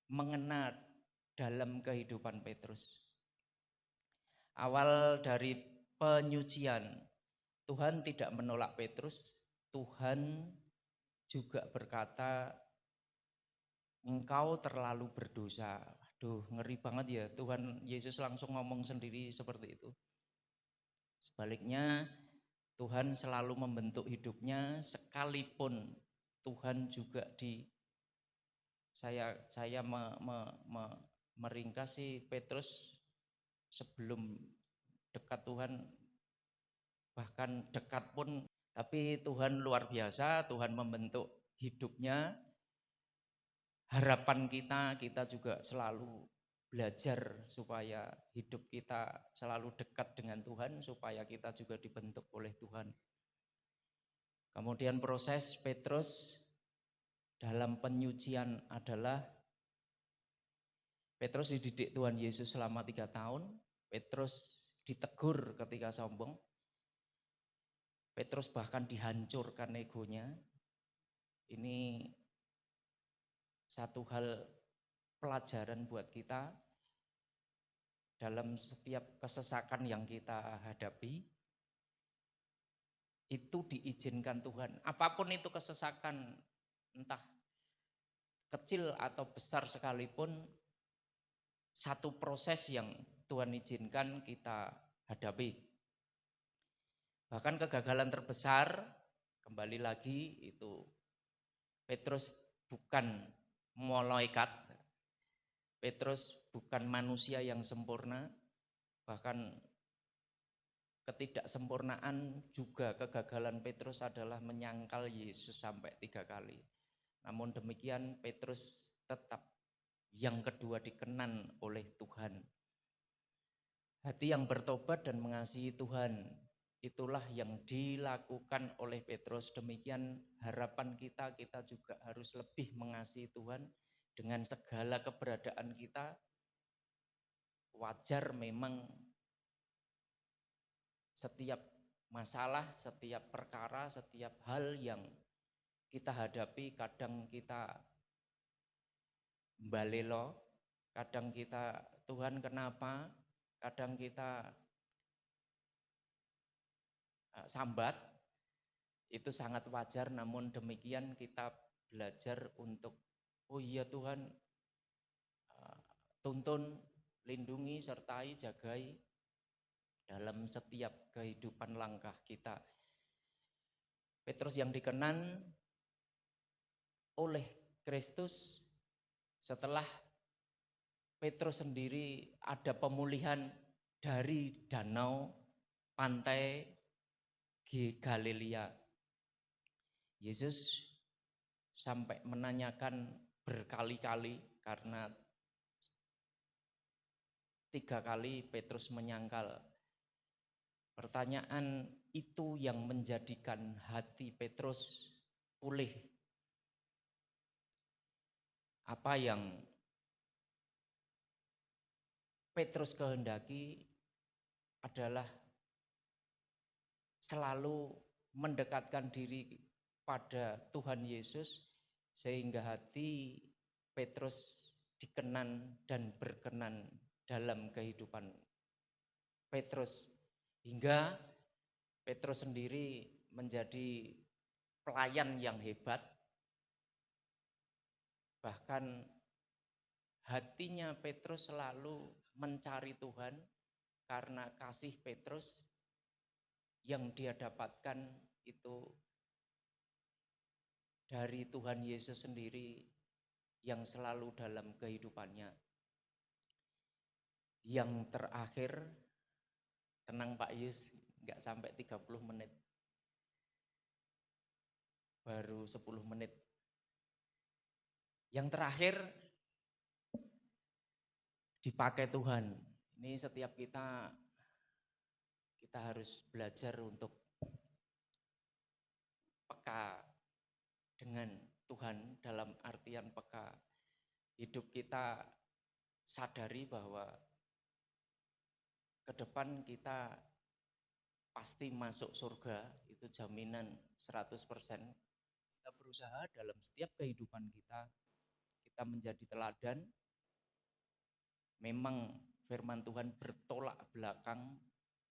mengena dalam kehidupan Petrus. Awal dari penyucian, Tuhan tidak menolak Petrus, Tuhan juga berkata, engkau terlalu berdosa. Aduh, ngeri banget ya, Tuhan Yesus langsung ngomong sendiri seperti itu. Sebaliknya, Tuhan selalu membentuk hidupnya, sekalipun Tuhan juga saya meringkas sih Petrus sebelum dekat Tuhan, bahkan dekat pun, tapi Tuhan luar biasa, Tuhan membentuk hidupnya. Harapan kita juga selalu belajar supaya hidup kita selalu dekat dengan Tuhan, supaya kita juga dibentuk oleh Tuhan. Kemudian proses Petrus dalam penyucian adalah Petrus dididik Tuhan Yesus selama 3 tahun, Petrus ditegur ketika sombong, Petrus bahkan dihancurkan egonya. Ini satu hal pelajaran buat kita dalam setiap kesesakan yang kita hadapi. Itu diizinkan Tuhan. Apapun itu kesesakan, entah kecil atau besar sekalipun, satu proses yang Tuhan izinkan kita hadapi. Bahkan kegagalan terbesar, kembali lagi itu Petrus bukan malaikat, Petrus bukan manusia yang sempurna, bahkan ketidaksempurnaan juga kegagalan Petrus adalah menyangkal Yesus sampai 3 kali. Namun demikian Petrus tetap yang kedua dikenan oleh Tuhan. Hati yang bertobat dan mengasihi Tuhan, itulah yang dilakukan oleh Petrus. Demikian harapan kita juga harus lebih mengasihi Tuhan dengan segala keberadaan kita. Wajar memang setiap masalah, setiap perkara, setiap hal yang kita hadapi, kadang kita balelo, kadang kita Tuhan kenapa, kadang kita sambat, itu sangat wajar. Namun demikian kita belajar untuk, oh iya Tuhan, tuntun, lindungi, sertai, jagai dalam setiap kehidupan langkah kita. Petrus yang dikenan oleh Kristus setelah Petrus sendiri ada pemulihan dari danau pantai Galilea. Yesus sampai menanyakan berkali-kali karena 3 kali Petrus menyangkal. Pertanyaan itu yang menjadikan hati Petrus pulih. Apa yang Petrus kehendaki adalah selalu mendekatkan diri pada Tuhan Yesus, sehingga hati Petrus dikenan dan berkenan dalam kehidupan Petrus. Hingga Petrus sendiri menjadi pelayan yang hebat. Bahkan hatinya Petrus selalu mencari Tuhan, karena kasih Petrus yang dia dapatkan itu dari Tuhan Yesus sendiri yang selalu dalam kehidupannya. Yang terakhir, tenang Pak Yus, enggak sampai 30 menit. Baru 10 menit. Yang terakhir, dipakai Tuhan. Ini setiap kita harus belajar untuk peka dengan Tuhan, dalam artian peka. Hidup kita sadari bahwa ke depan kita pasti masuk surga, itu jaminan 100%. Kita berusaha dalam setiap kehidupan kita menjadi teladan, memang firman Tuhan bertolak belakang,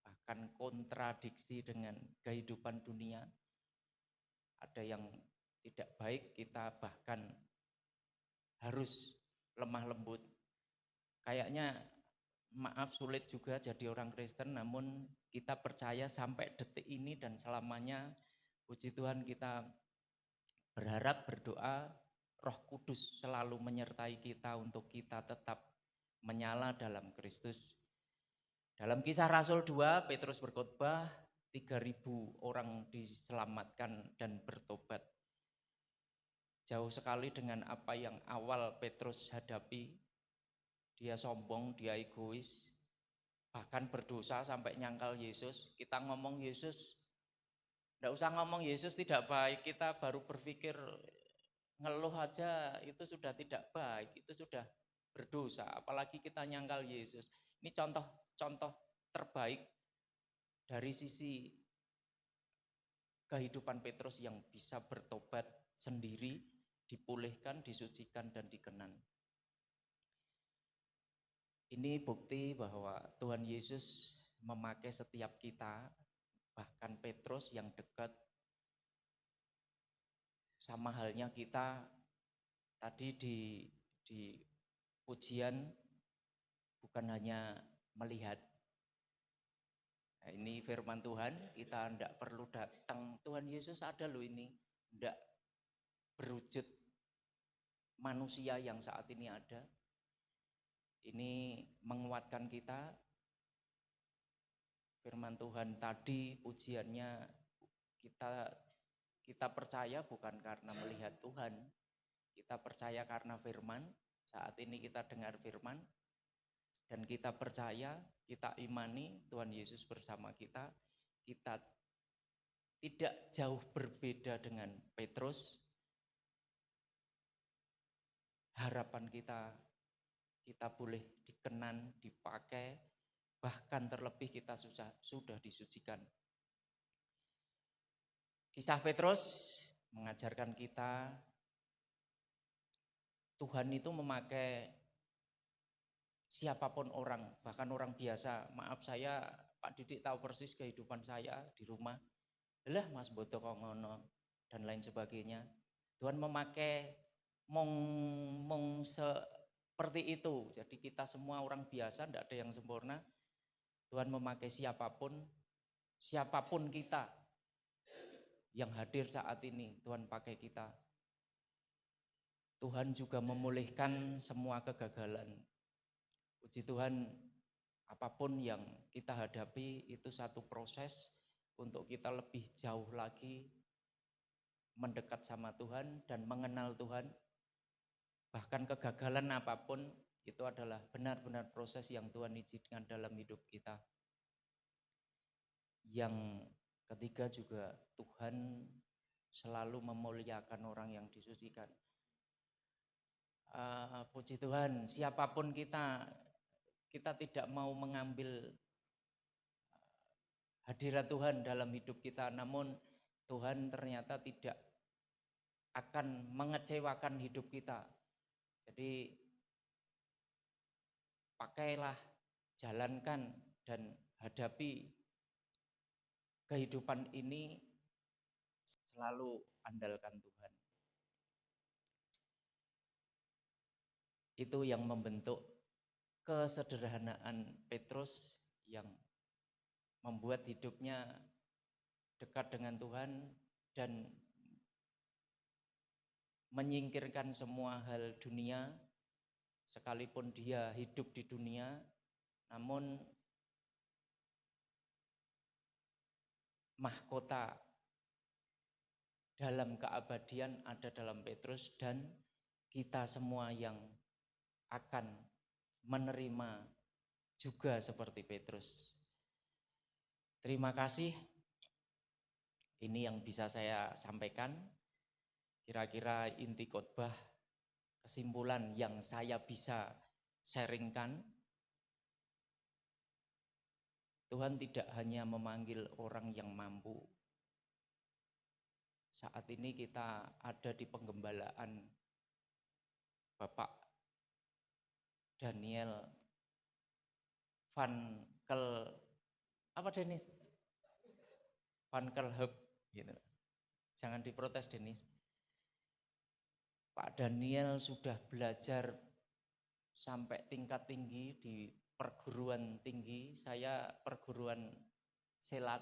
bahkan kontradiksi dengan kehidupan dunia. Ada yang tidak baik, kita bahkan harus lemah lembut. Kayaknya maaf sulit juga jadi orang Kristen, namun kita percaya sampai detik ini dan selamanya, puji Tuhan, kita berharap, berdoa, Roh Kudus selalu menyertai kita untuk kita tetap menyala dalam Kristus. Dalam Kisah Rasul 2, Petrus berkhotbah, 3.000 orang diselamatkan dan bertobat. Jauh sekali dengan apa yang awal Petrus hadapi. Dia sombong, dia egois, bahkan berdosa sampai nyangkal Yesus. Kita ngomong Yesus, enggak usah ngomong Yesus tidak baik, kita baru berpikir ngeluh aja itu sudah tidak baik, itu sudah berdosa, apalagi kita nyangkal Yesus. Ini contoh terbaik dari sisi kehidupan Petrus yang bisa bertobat sendiri, dipulihkan, disucikan, dan dikenan. Ini bukti bahwa Tuhan Yesus memakai setiap kita, bahkan Petrus yang dekat. Sama halnya kita tadi di pujian, bukan hanya melihat. Nah, ini firman Tuhan, kita tidak perlu datang, Tuhan Yesus ada loh ini. Tidak berwujud manusia yang saat ini ada. Ini menguatkan kita. Firman Tuhan tadi, pujiannya kita percaya bukan karena melihat Tuhan. Kita percaya karena firman. Saat ini kita dengar firman. Dan kita percaya, kita imani Tuhan Yesus bersama kita. Kita tidak jauh berbeda dengan Petrus. Harapan kita boleh dikenan, dipakai, bahkan terlebih kita sudah disucikan. Kisah Petrus mengajarkan kita, Tuhan itu memakai siapapun orang, bahkan orang biasa. Maaf, saya, Pak Didik tahu persis kehidupan saya di rumah. Lah Mas Bodo Kongono dan lain sebagainya. Tuhan memakai mong seperti itu. Jadi kita semua orang biasa, tidak ada yang sempurna. Tuhan memakai siapapun kita yang hadir saat ini, Tuhan pakai kita. Tuhan juga memulihkan semua kegagalan. Puji Tuhan, apapun yang kita hadapi itu satu proses untuk kita lebih jauh lagi mendekat sama Tuhan dan mengenal Tuhan. Bahkan kegagalan apapun itu adalah benar-benar proses yang Tuhan izinkan dalam hidup kita. Yang ketiga juga, Tuhan selalu memuliakan orang yang disucikan. Puji Tuhan, siapapun kita tidak mau mengambil hadirat Tuhan dalam hidup kita, namun Tuhan ternyata tidak akan mengecewakan hidup kita. Jadi pakailah, jalankan, dan hadapi kehidupan ini, selalu andalkan Tuhan. Itu yang membentuk kesederhanaan Petrus yang membuat hidupnya dekat dengan Tuhan dan menyingkirkan semua hal dunia. Sekalipun dia hidup di dunia, namun mahkota dalam keabadian ada dalam Petrus, dan kita semua yang akan menerima juga seperti Petrus. Terima kasih. Ini yang bisa saya sampaikan. Kira-kira inti khotbah, kesimpulan yang saya bisa sharingkan. Tuhan tidak hanya memanggil orang yang mampu. Saat ini kita ada di penggembalaan Bapak Daniel Van Kel apa Denis? Van Kelhub gitu. Jangan diprotes Denis. Pak Daniel sudah belajar sampai tingkat tinggi di perguruan tinggi, saya perguruan silat.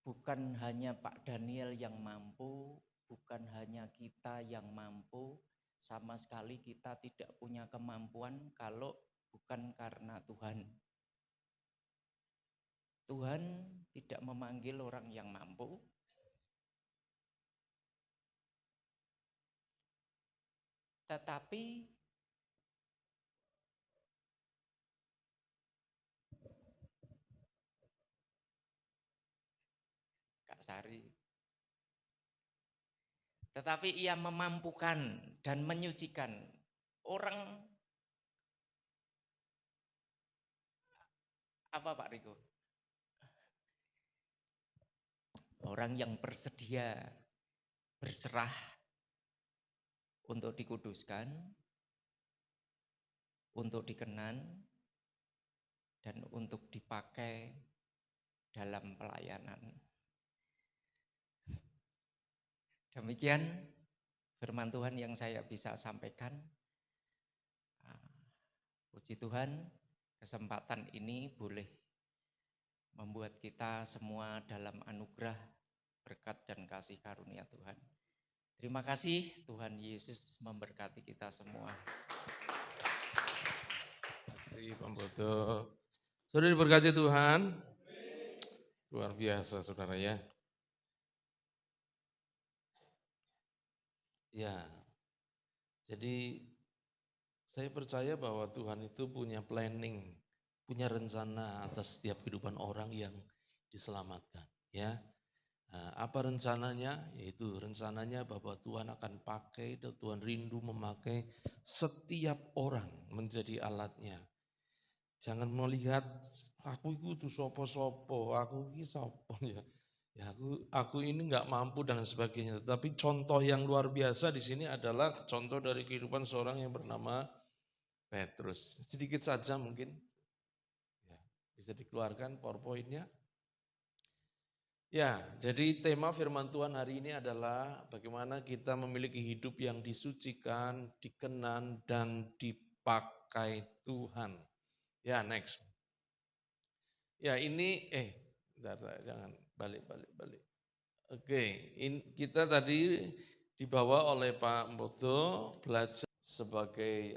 Bukan hanya Pak Daniel yang mampu, bukan hanya kita yang mampu, sama sekali kita tidak punya kemampuan kalau bukan karena Tuhan. Tuhan tidak memanggil orang yang mampu, tetapi Kak Sari, tetapi ia memampukan dan menyucikan orang. Apa Pak Riko? Orang yang bersedia berserah untuk dikuduskan, untuk dikenan, dan untuk dipakai dalam pelayanan. Demikian firman Tuhan yang saya bisa sampaikan. Puji Tuhan, kesempatan ini boleh membuat kita semua dalam anugerah, berkat dan kasih karunia Tuhan. Terima kasih, Tuhan Yesus memberkati kita semua. Terima kasih Pak Boto. Sudah diberkati Tuhan. Luar biasa saudara ya. Ya, jadi saya percaya bahwa Tuhan itu punya planning, punya rencana atas setiap kehidupan orang yang diselamatkan. Ya, nah, apa rencananya? Yaitu rencananya bahwa Tuhan akan pakai, dan Tuhan rindu memakai setiap orang menjadi alatnya. Jangan melihat aku itu sopo-sopo, aku ini sopo ya. Ya aku ini nggak mampu dan sebagainya. Tapi contoh yang luar biasa di sini adalah contoh dari kehidupan seorang yang bernama Petrus. Sedikit saja mungkin. Ya, bisa dikeluarkan PowerPoint-nya. Ya, jadi tema firman Tuhan hari ini adalah bagaimana kita memiliki hidup yang disucikan, dikenan, dan dipakai Tuhan. Ya, next. Ya, ini, bentar, jangan balik. Oke, kita tadi dibawa oleh Pak Mboto belajar sebagai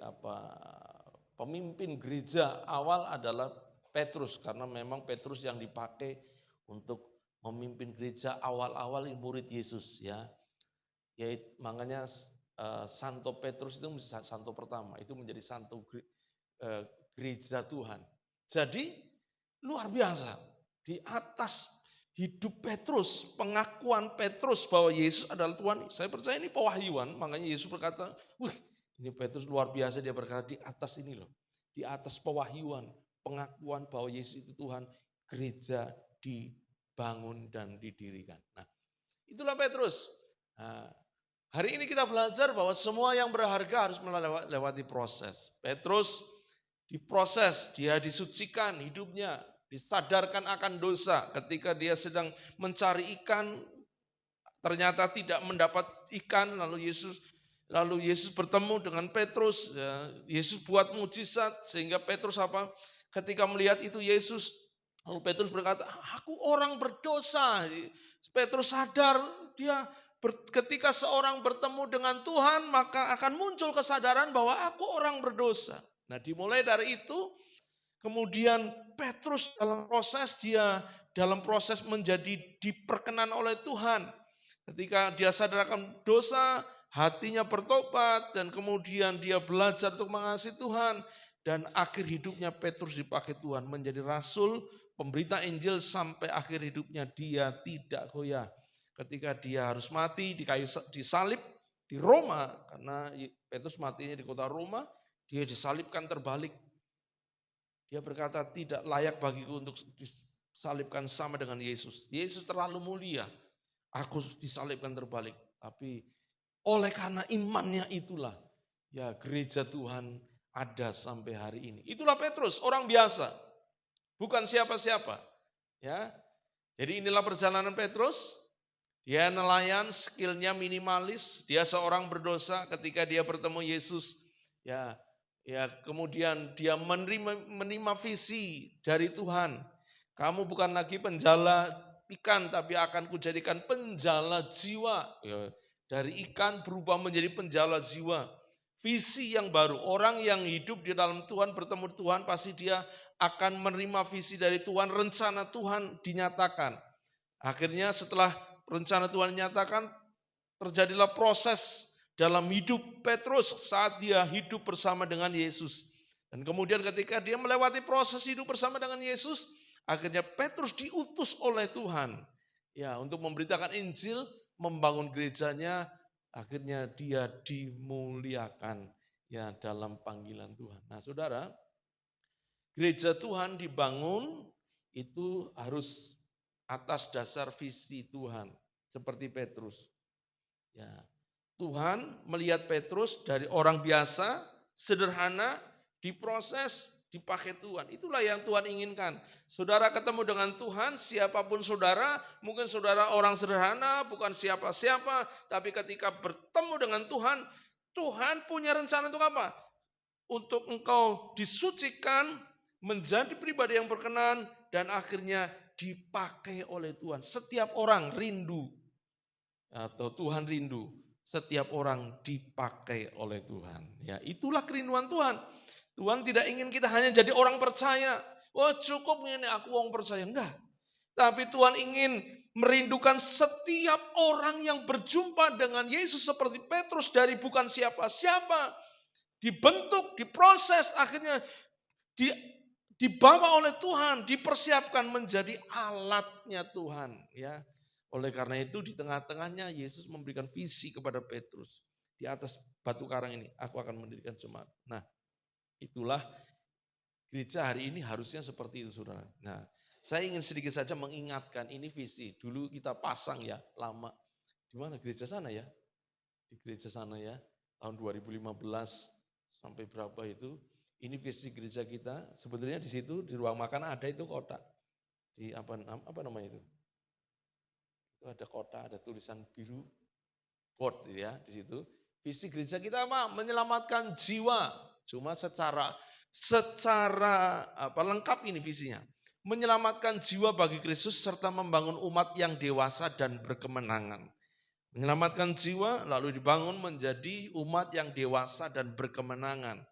pemimpin gereja. Awal adalah Petrus, karena memang Petrus yang dipakai untuk memimpin gereja awal-awal murid Yesus ya. Yaitu makanya Santo Petrus itu santo pertama, itu menjadi santo gereja Tuhan. Jadi luar biasa, di atas hidup Petrus, pengakuan Petrus bahwa Yesus adalah Tuhan. Saya percaya ini pewahyuan, makanya Yesus berkata, wih ini Petrus luar biasa, dia berkata di atas ini loh. Di atas pewahyuan, pengakuan bahwa Yesus itu Tuhan, gereja dibangun dan didirikan. Nah itulah Petrus. Nah, hari ini kita belajar bahwa semua yang berharga harus melewati proses. Petrus diproses, dia disucikan hidupnya, disadarkan akan dosa. Ketika dia sedang mencari ikan, ternyata tidak mendapat ikan, lalu Yesus bertemu dengan Petrus. Yesus buat mujizat sehingga Petrus ketika melihat itu Yesus, lalu Petrus berkata, aku orang berdosa. Petrus sadar, ketika seorang bertemu dengan Tuhan, maka akan muncul kesadaran bahwa aku orang berdosa. Nah, dimulai dari itu, kemudian Petrus dalam proses menjadi diperkenan oleh Tuhan. Ketika dia sadarkan dosa, hatinya bertobat, dan kemudian dia belajar untuk mengasihi Tuhan. Dan akhir hidupnya Petrus dipakai Tuhan menjadi rasul, pemberita Injil sampai akhir hidupnya dia tidak goyah. Ketika dia harus mati disalib di Roma, karena Petrus matinya di kota Roma, dia disalibkan terbalik. Dia berkata tidak layak bagiku untuk disalibkan sama dengan Yesus. Yesus terlalu mulia, aku disalibkan terbalik. Tapi oleh karena imannya itulah, ya gereja Tuhan ada sampai hari ini. Itulah Petrus, orang biasa, bukan siapa-siapa. Ya, jadi inilah perjalanan Petrus. Dia nelayan, skillnya minimalis. Dia seorang berdosa ketika dia bertemu Yesus. Ya, kemudian dia menerima visi dari Tuhan. Kamu bukan lagi penjala ikan, tapi akan kujadikan penjala jiwa. Ya, dari ikan berubah menjadi penjala jiwa. Visi yang baru. Orang yang hidup di dalam Tuhan, bertemu Tuhan, pasti dia akan menerima visi dari Tuhan. Rencana Tuhan dinyatakan. Akhirnya setelah rencana Tuhan dinyatakan, terjadilah proses dalam hidup Petrus saat dia hidup bersama dengan Yesus. Dan kemudian ketika dia melewati proses hidup bersama dengan Yesus, akhirnya Petrus diutus oleh Tuhan. Ya, untuk memberitakan Injil, membangun gerejanya, akhirnya dia dimuliakan ya dalam panggilan Tuhan. Nah, Saudara, gereja Tuhan dibangun itu harus atas dasar visi Tuhan, seperti Petrus. Ya, Tuhan melihat Petrus dari orang biasa, sederhana, diproses, dipakai Tuhan. Itulah yang Tuhan inginkan. Saudara ketemu dengan Tuhan, siapapun saudara, mungkin saudara orang sederhana, bukan siapa-siapa, tapi ketika bertemu dengan Tuhan, Tuhan punya rencana untuk apa? Untuk engkau disucikan, menjadi pribadi yang berkenan, dan akhirnya dipakai oleh Tuhan. Setiap orang rindu, atau Tuhan rindu, setiap orang dipakai oleh Tuhan. Ya, itulah kerinduan Tuhan. Tuhan tidak ingin kita hanya jadi orang percaya. Oh, cukup ini aku orang percaya. Enggak. Tapi Tuhan ingin merindukan setiap orang yang berjumpa dengan Yesus seperti Petrus dari bukan siapa-siapa. Dibentuk, diproses, akhirnya dibawa oleh Tuhan, dipersiapkan menjadi alatnya Tuhan. Ya, oleh karena itu di tengah-tengahnya Yesus memberikan visi kepada Petrus. Di atas batu karang ini, aku akan mendirikan jemaat. Nah, itulah gereja hari ini harusnya seperti itu, saudara. Nah, saya ingin sedikit saja mengingatkan, ini visi. Dulu kita pasang ya, lama. Di mana gereja sana ya? Di gereja sana ya, tahun 2015 sampai berapa itu. Ini visi gereja kita. Sebetulnya di situ di ruang makan ada itu kotak. Di apa namanya itu? Itu ada kotak, ada tulisan biru, board ya di situ. Visi gereja kita apa? Menyelamatkan jiwa. Cuma secara lengkap ini visinya. Menyelamatkan jiwa bagi Kristus serta membangun umat yang dewasa dan berkemenangan. Menyelamatkan jiwa lalu dibangun menjadi umat yang dewasa dan berkemenangan.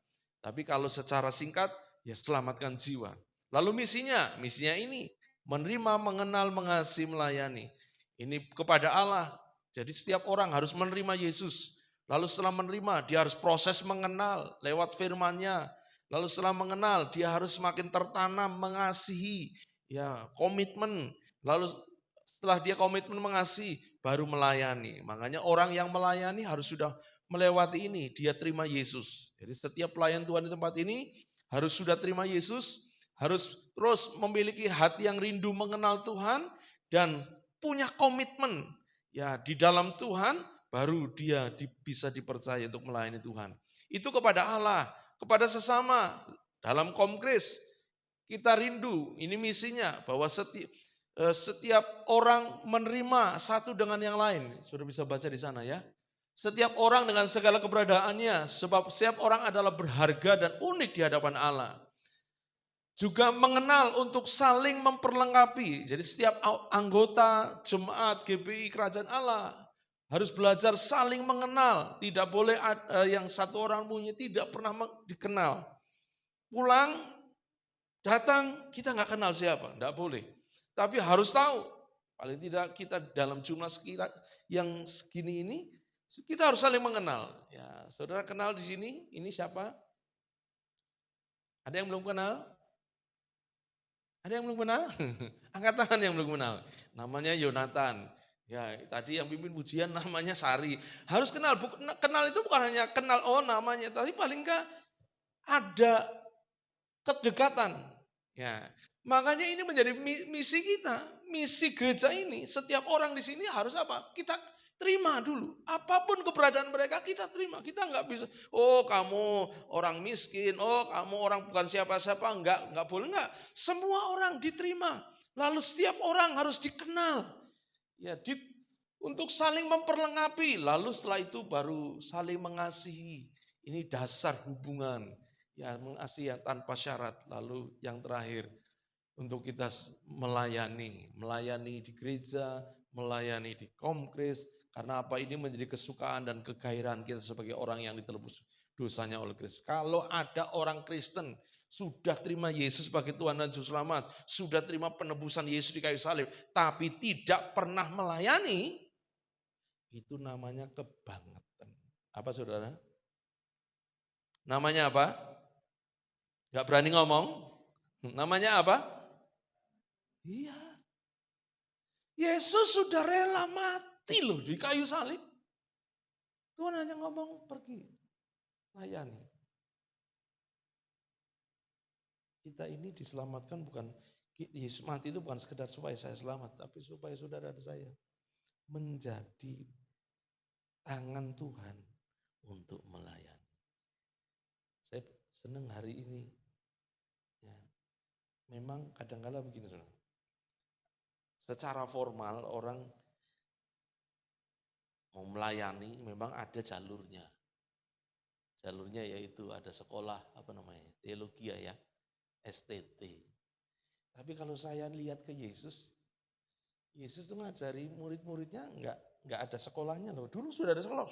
Tapi kalau secara singkat, ya selamatkan jiwa. Lalu misinya ini menerima, mengenal, mengasihi, melayani. Ini kepada Allah. Jadi setiap orang harus menerima Yesus. Lalu setelah menerima, dia harus proses mengenal lewat firman-Nya. Lalu setelah mengenal, dia harus semakin tertanam, mengasihi, ya komitmen. Lalu setelah dia komitmen mengasihi, baru melayani. Makanya orang yang melayani harus sudah melewati ini, dia terima Yesus. Jadi setiap pelayan Tuhan di tempat ini harus sudah terima Yesus, harus terus memiliki hati yang rindu mengenal Tuhan dan punya komitmen ya di dalam Tuhan, baru dia bisa dipercaya untuk melayani Tuhan. Itu kepada Allah, kepada sesama. Dalam Komkris kita rindu, ini misinya bahwa setiap orang menerima satu dengan yang lain. Sudah bisa baca di sana ya. Setiap orang dengan segala keberadaannya, sebab setiap orang adalah berharga dan unik di hadapan Allah. Juga mengenal untuk saling memperlengkapi. Jadi setiap anggota jemaat GBI Kerajaan Allah harus belajar saling mengenal. Tidak boleh yang satu orang punya tidak pernah dikenal. Pulang, datang, kita nggak kenal siapa, nggak boleh. Tapi harus tahu, paling tidak kita dalam jumlah yang segini ini, kita harus saling mengenal. Ya, saudara kenal di sini, ini siapa? Ada yang belum kenal? Ada yang belum kenal? Angkat tangan yang belum kenal. Namanya Yonatan. Ya, tadi yang pimpin pujian namanya Sari. Harus kenal. Kenal itu bukan hanya kenal namanya, tapi paling enggak ada kedekatan. Ya, makanya ini menjadi misi kita, misi gereja ini. Setiap orang di sini harus apa? Terima dulu. Apapun keberadaan mereka kita terima. Kita nggak bisa, oh kamu orang miskin, oh kamu orang bukan siapa-siapa. Nggak boleh, nggak. Semua orang diterima. Lalu setiap orang harus dikenal. Ya, untuk saling memperlengkapi. Lalu setelah itu baru saling mengasihi. Ini dasar hubungan. Ya, mengasihi yang tanpa syarat. Lalu yang terakhir, untuk kita melayani di gereja, melayani di komkres. Karena apa? Ini menjadi kesukaan dan kegairahan kita sebagai orang yang ditebus dosanya oleh Kristus. Kalau ada orang Kristen sudah terima Yesus sebagai Tuhan dan Juru Selamat, sudah terima penebusan Yesus di kayu salib, tapi tidak pernah melayani, itu namanya kebangetan. Apa saudara? Namanya apa? Gak berani ngomong? Namanya apa? Iya. Yesus sudah rela mati loh di kayu salib. Tuhan hanya ngomong pergi, layani. Kita ini diselamatkan bukan, Yesus mati itu bukan sekedar supaya saya selamat, tapi supaya saudara saya menjadi tangan Tuhan untuk melayani. Saya senang hari ini. Ya, memang kadang-kadang begini saudara. Secara formal orang mau melayani memang ada jalurnya. Jalurnya yaitu ada sekolah teologi ya, STT. Tapi kalau saya lihat ke Yesus tuh ngajari murid-muridnya enggak ada sekolahnya loh. Dulu sudah ada sekolah,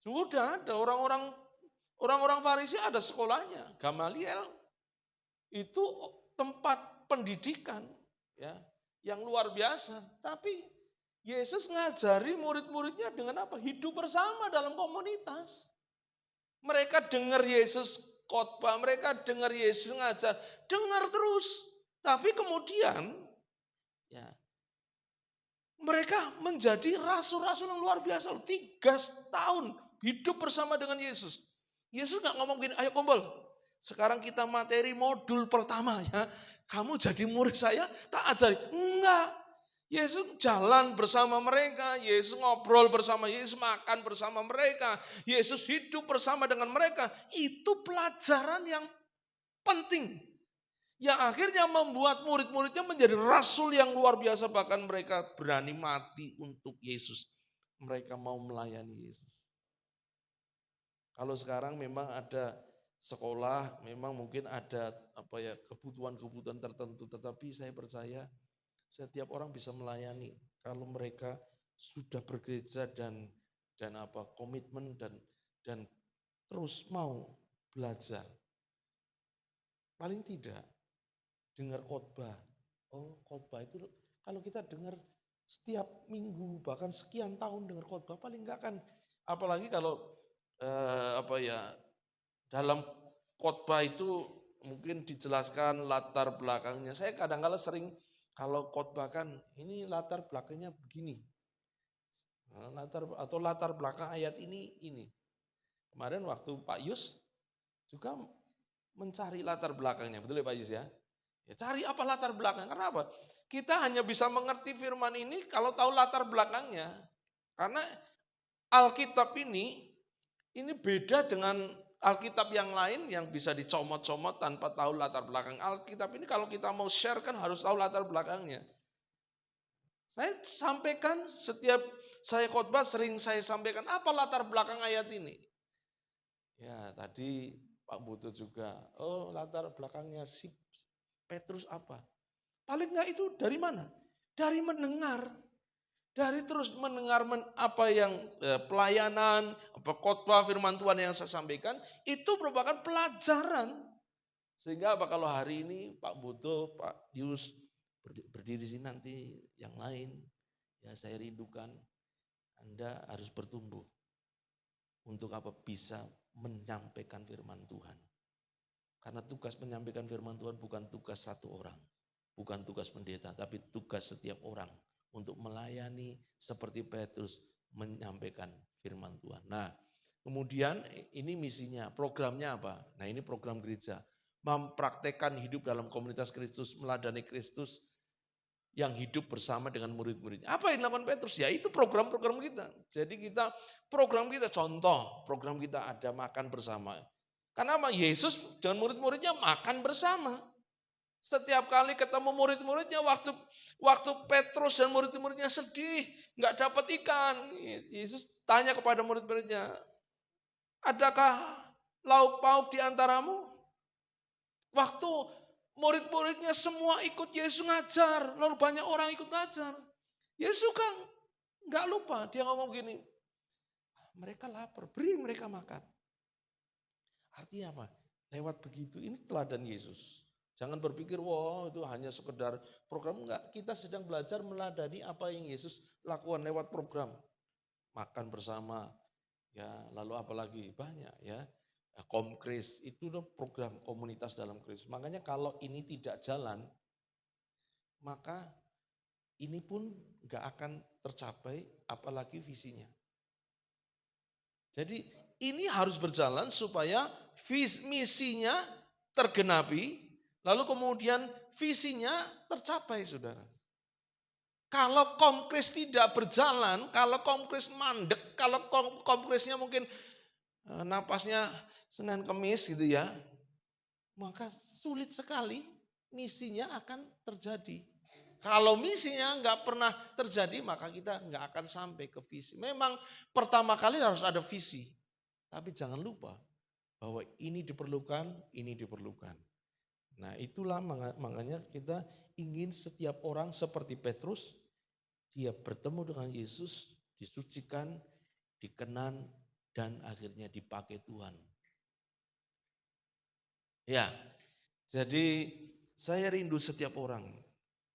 sudah ada orang-orang Farisi ada sekolahnya. Gamaliel itu tempat pendidikan ya yang luar biasa. Tapi Yesus ngajari murid-muridnya dengan apa? Hidup bersama dalam komunitas. Mereka dengar Yesus khotbah, mereka dengar Yesus ngajar, dengar terus. Tapi kemudian ya mereka menjadi rasul-rasul yang luar biasa. 3 tahun hidup bersama dengan Yesus. Yesus gak ngomong gini, ayo kumpul. Sekarang kita materi modul pertama ya. Kamu jadi murid saya, tak ajari. Enggak. Yesus jalan bersama mereka, Yesus ngobrol bersama, Yesus makan bersama mereka, Yesus hidup bersama dengan mereka. Itu pelajaran yang penting. Yang akhirnya membuat murid-muridnya menjadi rasul yang luar biasa. Bahkan mereka berani mati untuk Yesus. Mereka mau melayani Yesus. Kalau sekarang memang ada sekolah, memang mungkin ada kebutuhan-kebutuhan tertentu. Tetapi saya percaya setiap orang bisa melayani kalau mereka sudah bergereja dan komitmen dan terus mau belajar. Paling tidak dengar khotbah. Oh, khotbah itu kalau kita dengar setiap minggu bahkan sekian tahun dengar khotbah paling enggak kan, apalagi kalau dalam khotbah itu mungkin dijelaskan latar belakangnya. Saya kadang-kadang sering kalau khotbah kan ini latar belakangnya begini. Latar belakang ayat ini. Kemarin waktu Pak Yus juga mencari latar belakangnya, betul ya Pak Yus ya? Ya cari apa latar belakang, karena apa? Kita hanya bisa mengerti firman ini kalau tahu latar belakangnya. Karena Alkitab ini beda dengan Alkitab yang lain yang bisa dicomot-comot tanpa tahu latar belakang. Alkitab ini kalau kita mau share kan harus tahu latar belakangnya. Saya sampaikan setiap saya khotbah sering saya sampaikan apa latar belakang ayat ini. Ya tadi Pak Butuh juga, oh latar belakangnya si Petrus apa? Paling enggak itu dari mana? Dari mendengar. Dari terus mendengar apa yang pelayanan, khotbah firman Tuhan yang saya sampaikan, itu merupakan pelajaran. Sehingga apa kalau hari ini Pak Butuh, Pak Yus berdiri di sini nanti yang lain, ya saya rindukan Anda harus bertumbuh. Untuk apa? Bisa menyampaikan firman Tuhan. Karena tugas menyampaikan firman Tuhan bukan tugas satu orang, bukan tugas pendeta, tapi tugas setiap orang untuk melayani seperti Petrus menyampaikan firman Tuhan. Nah, kemudian ini misinya, programnya apa? Nah, ini program gereja, mempraktekkan hidup dalam komunitas Kristus, meladani Kristus yang hidup bersama dengan murid-muridnya. Apa yang dilakukan Petrus? Ya itu program-program kita. Jadi program kita contoh, program kita ada makan bersama. Karena Yesus dengan murid-muridnya makan bersama. Setiap kali ketemu murid-muridnya, waktu Petrus dan murid-muridnya sedih, nggak dapat ikan. Yesus tanya kepada murid-muridnya, adakah lauk pauk di antaramu? Waktu murid-muridnya semua ikut Yesus ngajar, lalu banyak orang ikut ngajar. Yesus kan nggak lupa, dia ngomong gini, mereka lapar, beri mereka makan. Artinya apa? Lewat begitu, ini teladan Yesus. Jangan berpikir, wah itu hanya sekedar program. Enggak, kita sedang belajar meladani apa yang Yesus lakukan lewat program. Makan bersama, ya lalu apalagi banyak ya. Komkris itu program komunitas dalam Kristus. Makanya kalau ini tidak jalan, maka ini pun nggak akan tercapai, apalagi visinya. Jadi ini harus berjalan supaya misinya tergenapi, lalu kemudian visinya tercapai, saudara. Kalau komkris tidak berjalan, kalau komkris mandek, kalau komkrisnya mungkin napasnya Senin Kemis gitu ya, maka sulit sekali misinya akan terjadi. Kalau misinya nggak pernah terjadi, maka kita nggak akan sampai ke visi. Memang pertama kali harus ada visi, tapi jangan lupa bahwa ini diperlukan, ini diperlukan. Nah itulah makanya kita ingin setiap orang seperti Petrus, dia bertemu dengan Yesus, disucikan, dikenan, dan akhirnya dipakai Tuhan. Ya, jadi saya rindu setiap orang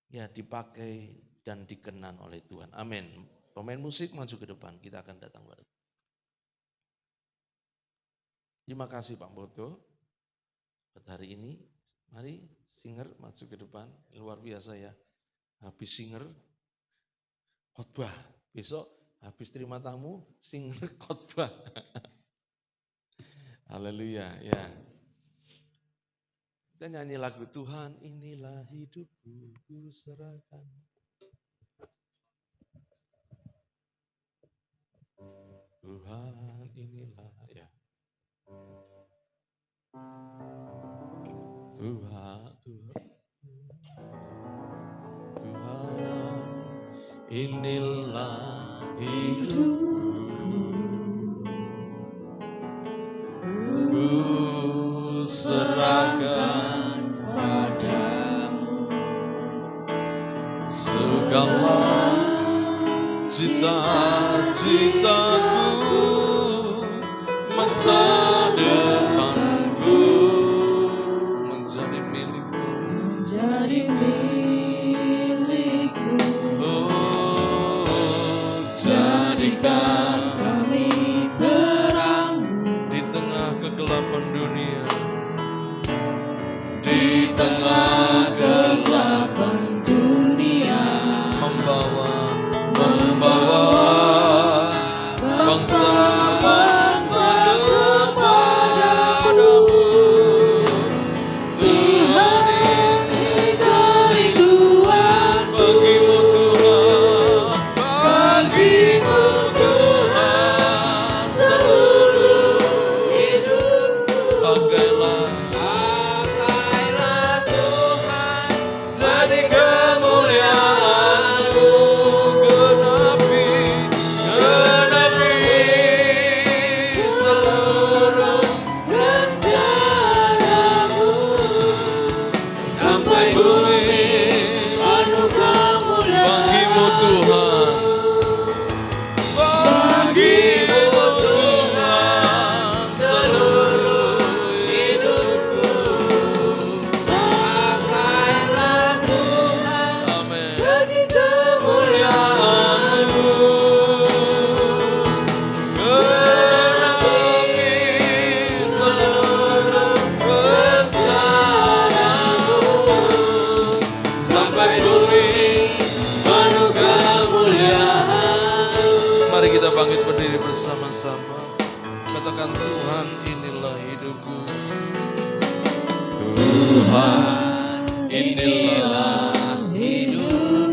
ya dipakai dan dikenan oleh Tuhan. Amin. Pemain musik maju ke depan, kita akan datang pada. Terima kasih Pak Boto pada hari ini. Mari singer maju ke depan, luar biasa ya. Habis singer khotbah, besok habis terima tamu singer khotbah. Haleluya ya. Kita nyanyi lagu Tuhan inilah hidupku ku serahkan. Tuhan inilah ya. Tuhan inilah hidupku ku serahkan padamu segala cita-citaku, masa depanku menjadi milikmu, menjadi milikmu. oh, jadikan Kami terang di tengah kegelapan dunia, di tengah kegelapan dunia, membawa bangsa-bangsa kepadamu. Tuhan ini kerinduan bagimu Tuhan seluruh hidupku. pakailah Tuhan, jadi kemuliaan-Mu, genapi seluruh rencanamu sampai bumi penuh kemuliaan. bagimu Tuhan, bagimu Tuhan seluruh hidupku. Pakailah Tuhan Amin. bagi kemuliaan-Mu. Genapi seluruh rencanamu sampai bumi penuh kemuliaan. Mari kita bangkit berdiri bersama-sama. Katakan Tuhan inilah hidupku. Tuhan inilah Hidup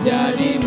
menjadi